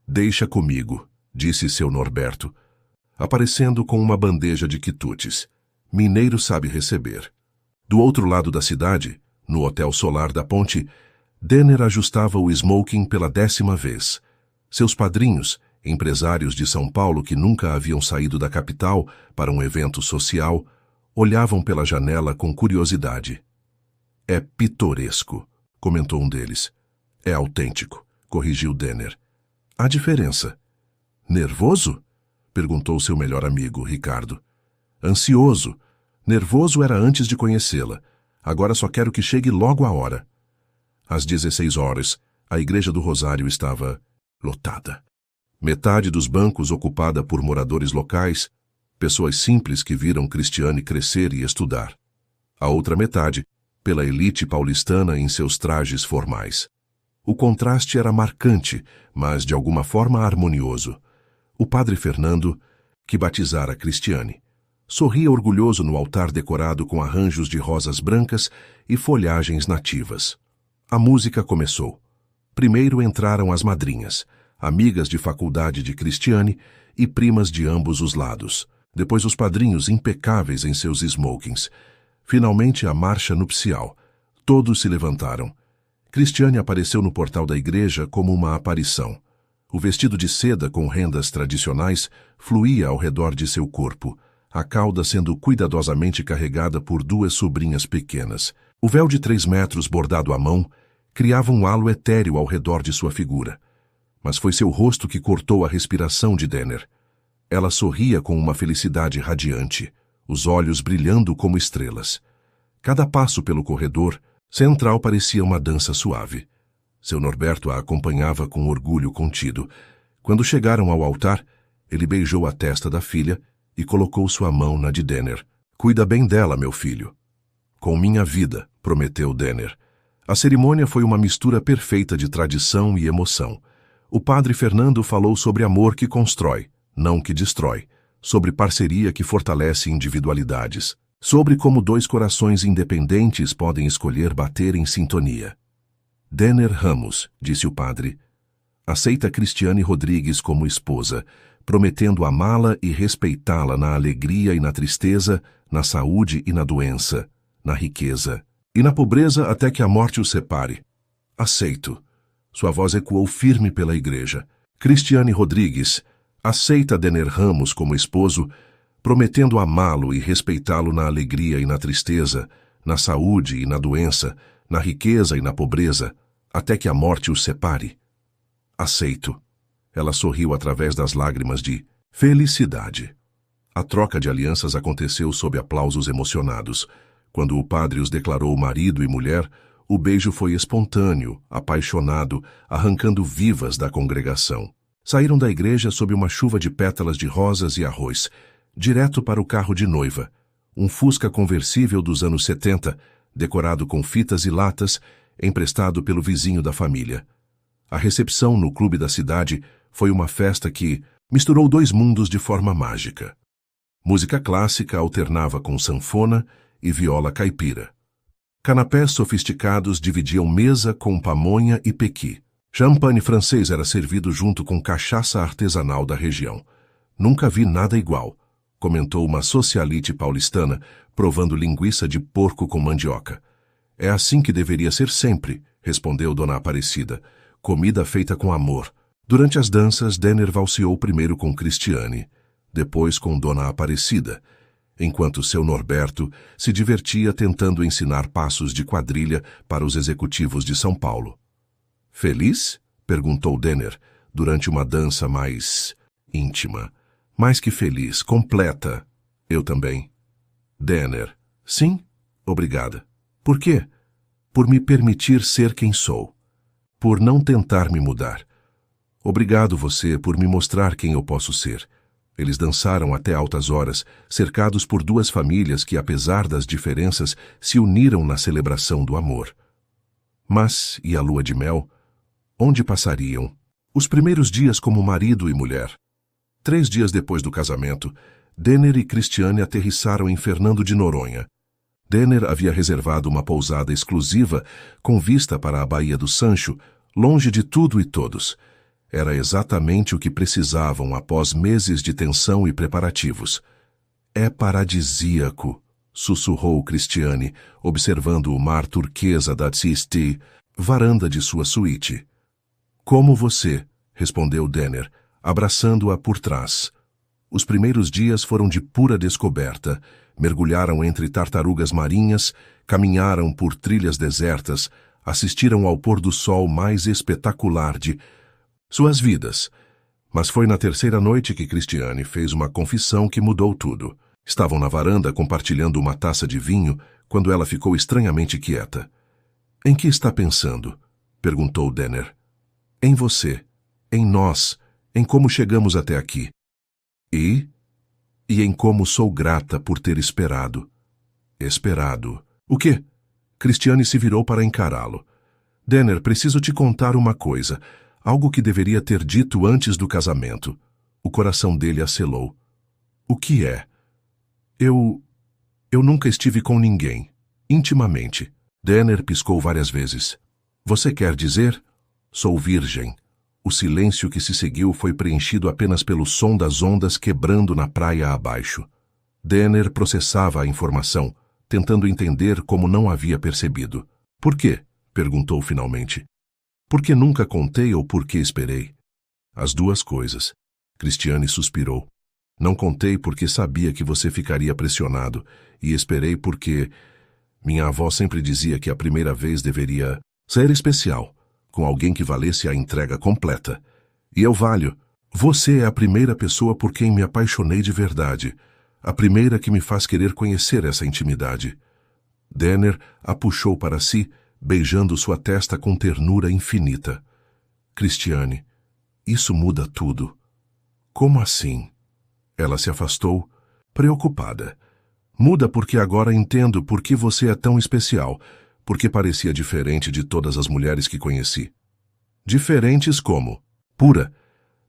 «Deixa comigo», disse seu Norberto, aparecendo com uma bandeja de quitutes. Mineiro sabe receber. Do outro lado da cidade, no Hotel Solar da Ponte, Denner ajustava o smoking pela 10ª vez. Seus padrinhos, empresários de São Paulo que nunca haviam saído da capital para um evento social, olhavam pela janela com curiosidade. «É pitoresco», comentou um deles. «É autêntico», corrigiu Denner. «Há diferença». «Nervoso?» perguntou seu melhor amigo, Ricardo. «Ansioso. Nervoso era antes de conhecê-la. Agora só quero que chegue logo a hora.» Às 16 horas, a Igreja do Rosário estava lotada. Metade dos bancos ocupada por moradores locais, pessoas simples que viram Cristiane crescer e estudar. A outra metade, pela elite paulistana em seus trajes formais. O contraste era marcante, mas de alguma forma harmonioso. O padre Fernando, que batizara Cristiane, sorria orgulhoso no altar decorado com arranjos de rosas brancas e folhagens nativas. A música começou. Primeiro entraram as madrinhas, amigas de faculdade de Cristiane e primas de ambos os lados. Depois os padrinhos impecáveis em seus smokings. Finalmente a marcha nupcial. Todos se levantaram. Cristiane apareceu no portal da igreja como uma aparição. O vestido de seda com rendas tradicionais fluía ao redor de seu corpo, a cauda sendo cuidadosamente carregada por 2 sobrinhas pequenas. O véu de 3 metros bordado à mão criava um halo etéreo ao redor de sua figura. Mas foi seu rosto que cortou a respiração de Denner. Ela sorria com uma felicidade radiante, os olhos brilhando como estrelas. Cada passo pelo corredor central parecia uma dança suave. Seu Norberto a acompanhava com orgulho contido. Quando chegaram ao altar, ele beijou a testa da filha e colocou sua mão na de Denner. «Cuida bem dela, meu filho.» «Com minha vida», prometeu Denner. A cerimônia foi uma mistura perfeita de tradição e emoção. O padre Fernando falou sobre amor que constrói, não que destrói, sobre parceria que fortalece individualidades, sobre como 2 corações independentes podem escolher bater em sintonia. «Denner Ramos», disse o padre, «aceita Cristiane Rodrigues como esposa, prometendo amá-la e respeitá-la na alegria e na tristeza, na saúde e na doença, na riqueza e na pobreza até que a morte os separe.» «Aceito.» Sua voz ecoou firme pela igreja. «Cristiane Rodrigues, aceita Denner Ramos como esposo, prometendo amá-lo e respeitá-lo na alegria e na tristeza, na saúde e na doença, na riqueza e na pobreza, até que a morte os separe.» «Aceito.» Ela sorriu através das lágrimas de felicidade. A troca de alianças aconteceu sob aplausos emocionados. Quando o padre os declarou marido e mulher, o beijo foi espontâneo, apaixonado, arrancando vivas da congregação. Saíram da igreja sob uma chuva de pétalas de rosas e arroz, direto para o carro de noiva, um Fusca conversível dos anos 70, decorado com fitas e latas, emprestado pelo vizinho da família. A recepção no clube da cidade foi uma festa que, Misturou dois mundos de forma mágica. Música clássica alternava com sanfona e viola caipira. Canapés sofisticados dividiam mesa com pamonha e pequi. Champanhe francês era servido junto com cachaça artesanal da região. Nunca vi nada igual, comentou uma socialite paulistana, provando linguiça de porco com mandioca. É assim que deveria ser sempre, respondeu Dona Aparecida. Comida feita com amor. Durante as danças, Denner valseou primeiro com Cristiane, depois com Dona Aparecida, enquanto seu Norberto se divertia tentando ensinar passos de quadrilha para os executivos de São Paulo. Feliz? Perguntou Denner, durante uma dança mais íntima. Mais que feliz, completa. Eu também. Denner. Sim? Obrigada. Por quê? Por me permitir ser quem sou. Por não tentar me mudar. Obrigado você por me mostrar quem eu posso ser. Eles dançaram até altas horas, cercados por duas famílias que, apesar das diferenças, se uniram na celebração do amor. Mas, e a lua de mel? Onde passariam? Os primeiros dias como marido e mulher. 3 dias depois do casamento, Denner e Cristiane aterrissaram em Fernando de Noronha. Denner havia reservado uma pousada exclusiva com vista para a Baía do Sancho, longe de tudo e todos. Era exatamente o que precisavam após meses de tensão e preparativos. É paradisíaco, sussurrou Cristiane, observando o mar turquesa da Tsisti, varanda de sua suíte. Como você, respondeu Denner, abraçando-a por trás. Os primeiros dias foram de pura descoberta. Mergulharam entre tartarugas marinhas, caminharam por trilhas desertas, assistiram ao pôr do sol mais espetacular de suas vidas. Mas foi na 3ª noite que Cristiane fez uma confissão que mudou tudo. Estavam na varanda compartilhando uma taça de vinho quando ela ficou estranhamente quieta. Em que está pensando? Perguntou Denner. Em você, em nós, em como chegamos até aqui. E em como sou grata por ter esperado. Esperado. O quê? Cristiane se virou para encará-lo. Denner, preciso te contar uma coisa. Algo que deveria ter dito antes do casamento. O coração dele acelou. O que é? Eu nunca estive com ninguém. Intimamente. Denner piscou várias vezes. Você quer dizer? Sou virgem. O silêncio que se seguiu foi preenchido apenas pelo som das ondas quebrando na praia abaixo. Denner processava a informação, tentando entender como não havia percebido. Por quê? Perguntou finalmente. Porque nunca contei ou porque esperei? As duas coisas. Cristiane suspirou. Não contei porque sabia que você ficaria pressionado, e esperei porque minha avó sempre dizia que a primeira vez deveria ser especial, com alguém que valesse a entrega completa. E eu valho. Você é a primeira pessoa por quem me apaixonei de verdade, a primeira que me faz querer conhecer essa intimidade. Denner a puxou para si, beijando sua testa com ternura infinita. Cristiane, isso muda tudo. Como assim? Ela se afastou, preocupada. Muda porque agora entendo por que você é tão especial, porque parecia diferente de todas as mulheres que conheci. Diferentes como? Pura.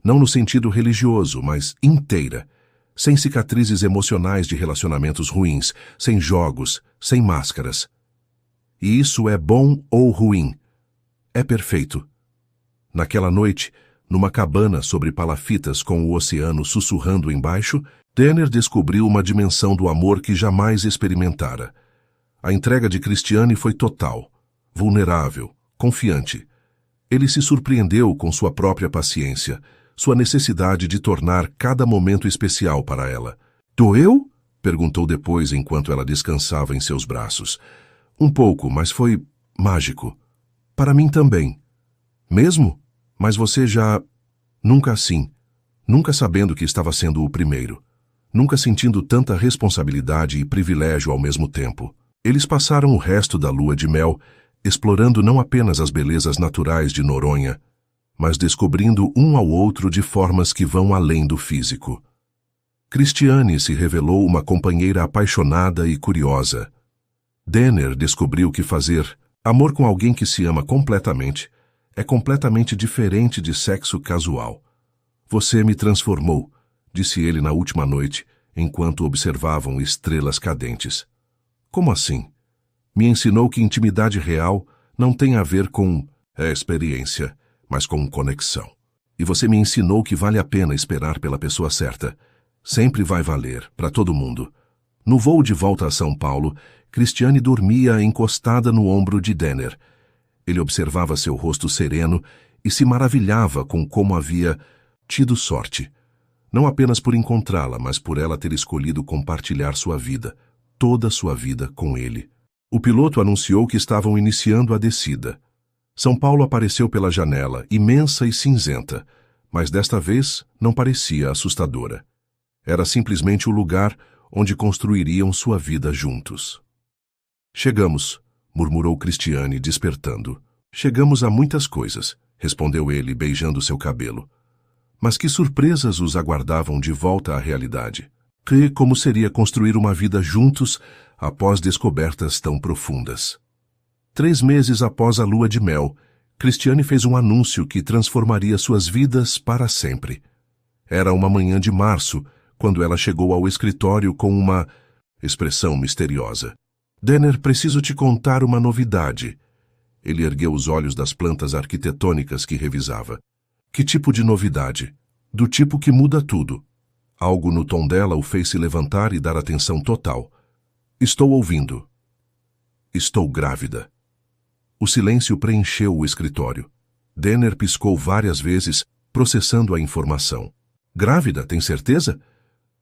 Não no sentido religioso, mas inteira. Sem cicatrizes emocionais de relacionamentos ruins, sem jogos, sem máscaras. E isso é bom ou ruim? É perfeito. Naquela noite, numa cabana sobre palafitas com o oceano sussurrando embaixo, Denner descobriu uma dimensão do amor que jamais experimentara. A entrega de Cristiane foi total, vulnerável, confiante. Ele se surpreendeu com sua própria paciência, sua necessidade de tornar cada momento especial para ela. Doeu? Perguntou depois enquanto ela descansava em seus braços. Um pouco, mas foi mágico. Para mim também. Mesmo? Mas você já... Nunca assim. Nunca sabendo que estava sendo o primeiro. Nunca sentindo tanta responsabilidade e privilégio ao mesmo tempo. Eles passaram o resto da lua de mel, explorando não apenas as belezas naturais de Noronha, mas descobrindo um ao outro de formas que vão além do físico. Cristiane se revelou uma companheira apaixonada e curiosa. Denner descobriu que fazer amor com alguém que se ama completamente é completamente diferente de sexo casual. Você me transformou, disse ele na última noite, enquanto observavam estrelas cadentes. Como assim? Me ensinou que intimidade real não tem a ver com experiência, mas com conexão. E você me ensinou que vale a pena esperar pela pessoa certa. Sempre vai valer, para todo mundo. No voo de volta a São Paulo, Cristiane dormia encostada no ombro de Denner. Ele observava seu rosto sereno e se maravilhava com como havia tido sorte. Não apenas por encontrá-la, mas por ela ter escolhido compartilhar sua vida, toda sua vida, com ele. O piloto anunciou que estavam iniciando a descida. São Paulo apareceu pela janela, imensa e cinzenta, mas desta vez não parecia assustadora. Era simplesmente o lugar onde construiriam sua vida juntos. Chegamos, murmurou Cristiane, despertando. Chegamos a muitas coisas, respondeu ele, beijando seu cabelo. Mas que surpresas os aguardavam de volta à realidade? Como seria construir uma vida juntos após descobertas tão profundas? 3 meses após a lua de mel, Cristiane fez um anúncio que transformaria suas vidas para sempre. Era uma manhã de março, quando ela chegou ao escritório com uma expressão misteriosa. Denner, preciso te contar uma novidade. Ele ergueu os olhos das plantas arquitetônicas que revisava. Que tipo de novidade? Do tipo que muda tudo. Algo no tom dela o fez se levantar e dar atenção total. Estou ouvindo. Estou grávida. O silêncio preencheu o escritório. Denner piscou várias vezes, processando a informação. Grávida, tem certeza?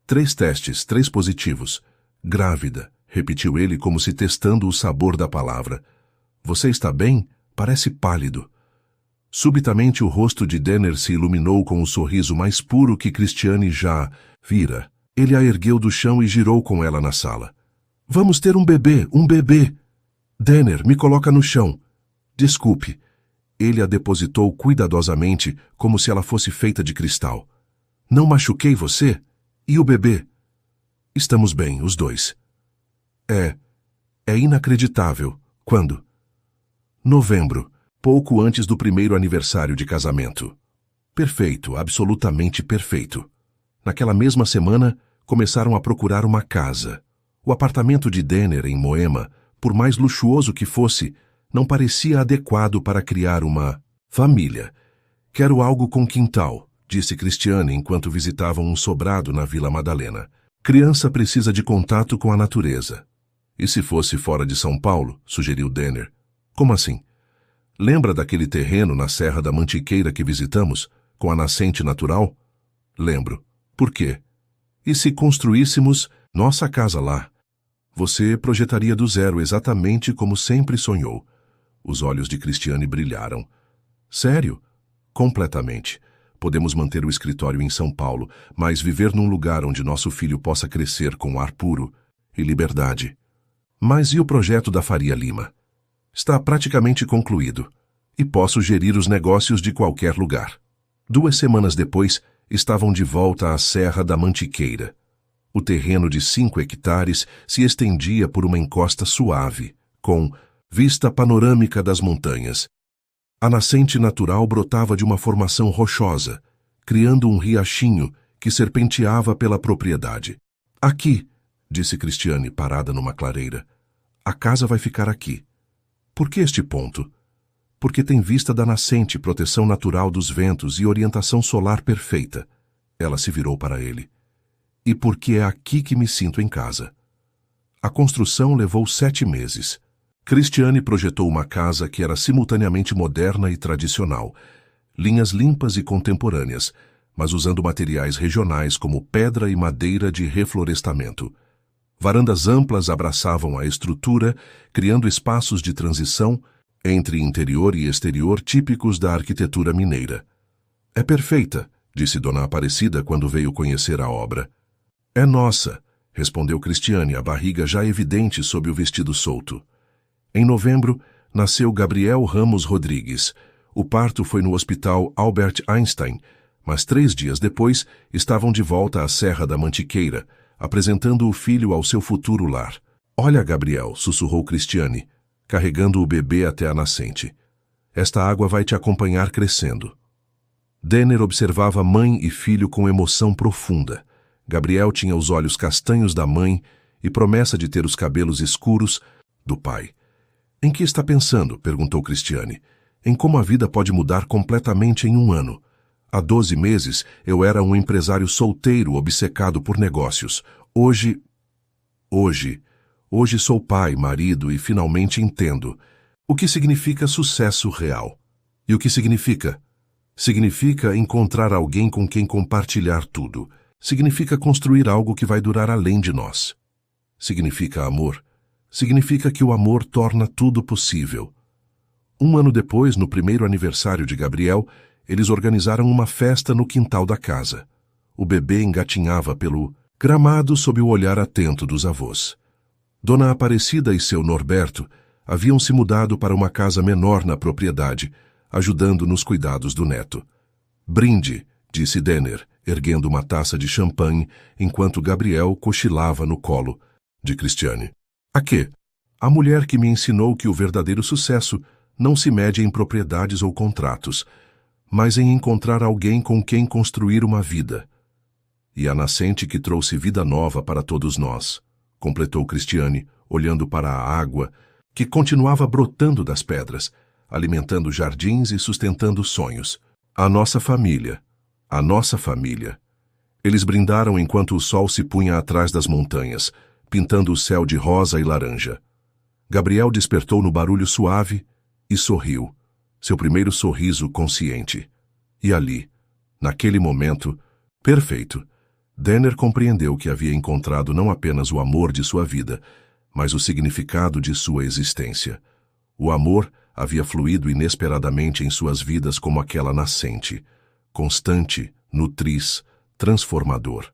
3 testes, 3 positivos. Grávida, repetiu ele como se testando o sabor da palavra. Você está bem? Parece pálido. Subitamente o rosto de Denner se iluminou com o sorriso mais puro que Cristiane já vira. Ele a ergueu do chão e girou com ela na sala. Vamos ter um bebê, um bebê! Denner, me coloca no chão. Desculpe. Ele a depositou cuidadosamente, como se ela fosse feita de cristal. Não machuquei você? E o bebê? Estamos bem, os dois. É inacreditável. Quando? Novembro, pouco antes do primeiro aniversário de casamento. Perfeito, absolutamente perfeito. Naquela mesma semana, começaram a procurar uma casa. O apartamento de Denner, em Moema, por mais luxuoso que fosse, não parecia adequado para criar uma família. Quero algo com quintal, disse Cristiane enquanto visitavam um sobrado na Vila Madalena. Criança precisa de contato com a natureza. E se fosse fora de São Paulo? Sugeriu Denner. Como assim? Lembra daquele terreno na Serra da Mantiqueira que visitamos, com a nascente natural? Lembro. Por quê? E se construíssemos nossa casa lá? Você projetaria do zero exatamente como sempre sonhou. Os olhos de Cristiane brilharam. Sério? Completamente. Podemos manter o escritório em São Paulo, mas viver num lugar onde nosso filho possa crescer com ar puro e liberdade. Mas e o projeto da Faria Lima? Está praticamente concluído, e posso gerir os negócios de qualquer lugar. 2 semanas depois, estavam de volta à Serra da Mantiqueira. O terreno de 5 hectares se estendia por uma encosta suave, com vista panorâmica das montanhas. A nascente natural brotava de uma formação rochosa, criando um riachinho que serpenteava pela propriedade. Aqui, disse Cristiane, parada numa clareira. A casa vai ficar aqui. Por que este ponto? Porque tem vista da nascente, proteção natural dos ventos e orientação solar perfeita. Ela se virou para ele. E porque é aqui que me sinto em casa. A construção levou 7 meses. Cristiane projetou uma casa que era simultaneamente moderna e tradicional, linhas limpas e contemporâneas, mas usando materiais regionais como pedra e madeira de reflorestamento. Varandas amplas abraçavam a estrutura, criando espaços de transição entre interior e exterior típicos da arquitetura mineira. É perfeita, disse Dona Aparecida quando veio conhecer a obra. É nossa, respondeu Cristiane, a barriga já evidente sob o vestido solto. Em novembro, nasceu Gabriel Ramos Rodrigues. O parto foi no Hospital Albert Einstein, mas 3 dias depois estavam de volta à Serra da Mantiqueira, apresentando o filho ao seu futuro lar. Olha, Gabriel, sussurrou Cristiane, carregando o bebê até a nascente. Esta água vai te acompanhar crescendo. Denner observava mãe e filho com emoção profunda. Gabriel tinha os olhos castanhos da mãe e promessa de ter os cabelos escuros do pai. Em que está pensando? Perguntou Cristiane. Em como a vida pode mudar completamente em um ano. Há 12 meses eu era um empresário solteiro obcecado por negócios. Hoje sou pai, marido e finalmente entendo o que significa sucesso real. E o que significa? Significa encontrar alguém com quem compartilhar tudo. Significa construir algo que vai durar além de nós. Significa amor. Significa que o amor torna tudo possível. Um ano depois, no primeiro aniversário de Gabriel, eles organizaram uma festa no quintal da casa. O bebê engatinhava pelo gramado sob o olhar atento dos avós. Dona Aparecida e seu Norberto haviam se mudado para uma casa menor na propriedade, ajudando nos cuidados do neto. Brinde, disse Denner, erguendo uma taça de champanhe, enquanto Gabriel cochilava no colo de Cristiane. A quê? A mulher que me ensinou que o verdadeiro sucesso não se mede em propriedades ou contratos, mas em encontrar alguém com quem construir uma vida. E a nascente que trouxe vida nova para todos nós, completou Cristiane, olhando para a água que continuava brotando das pedras, alimentando jardins e sustentando sonhos. A nossa família. A nossa família. Eles brindaram enquanto o sol se punha atrás das montanhas, pintando o céu de rosa e laranja. Gabriel despertou no barulho suave e sorriu, seu primeiro sorriso consciente. E ali, naquele momento, perfeito, Denner compreendeu que havia encontrado não apenas o amor de sua vida, mas o significado de sua existência. O amor havia fluído inesperadamente em suas vidas como aquela nascente, constante, nutriz, transformador.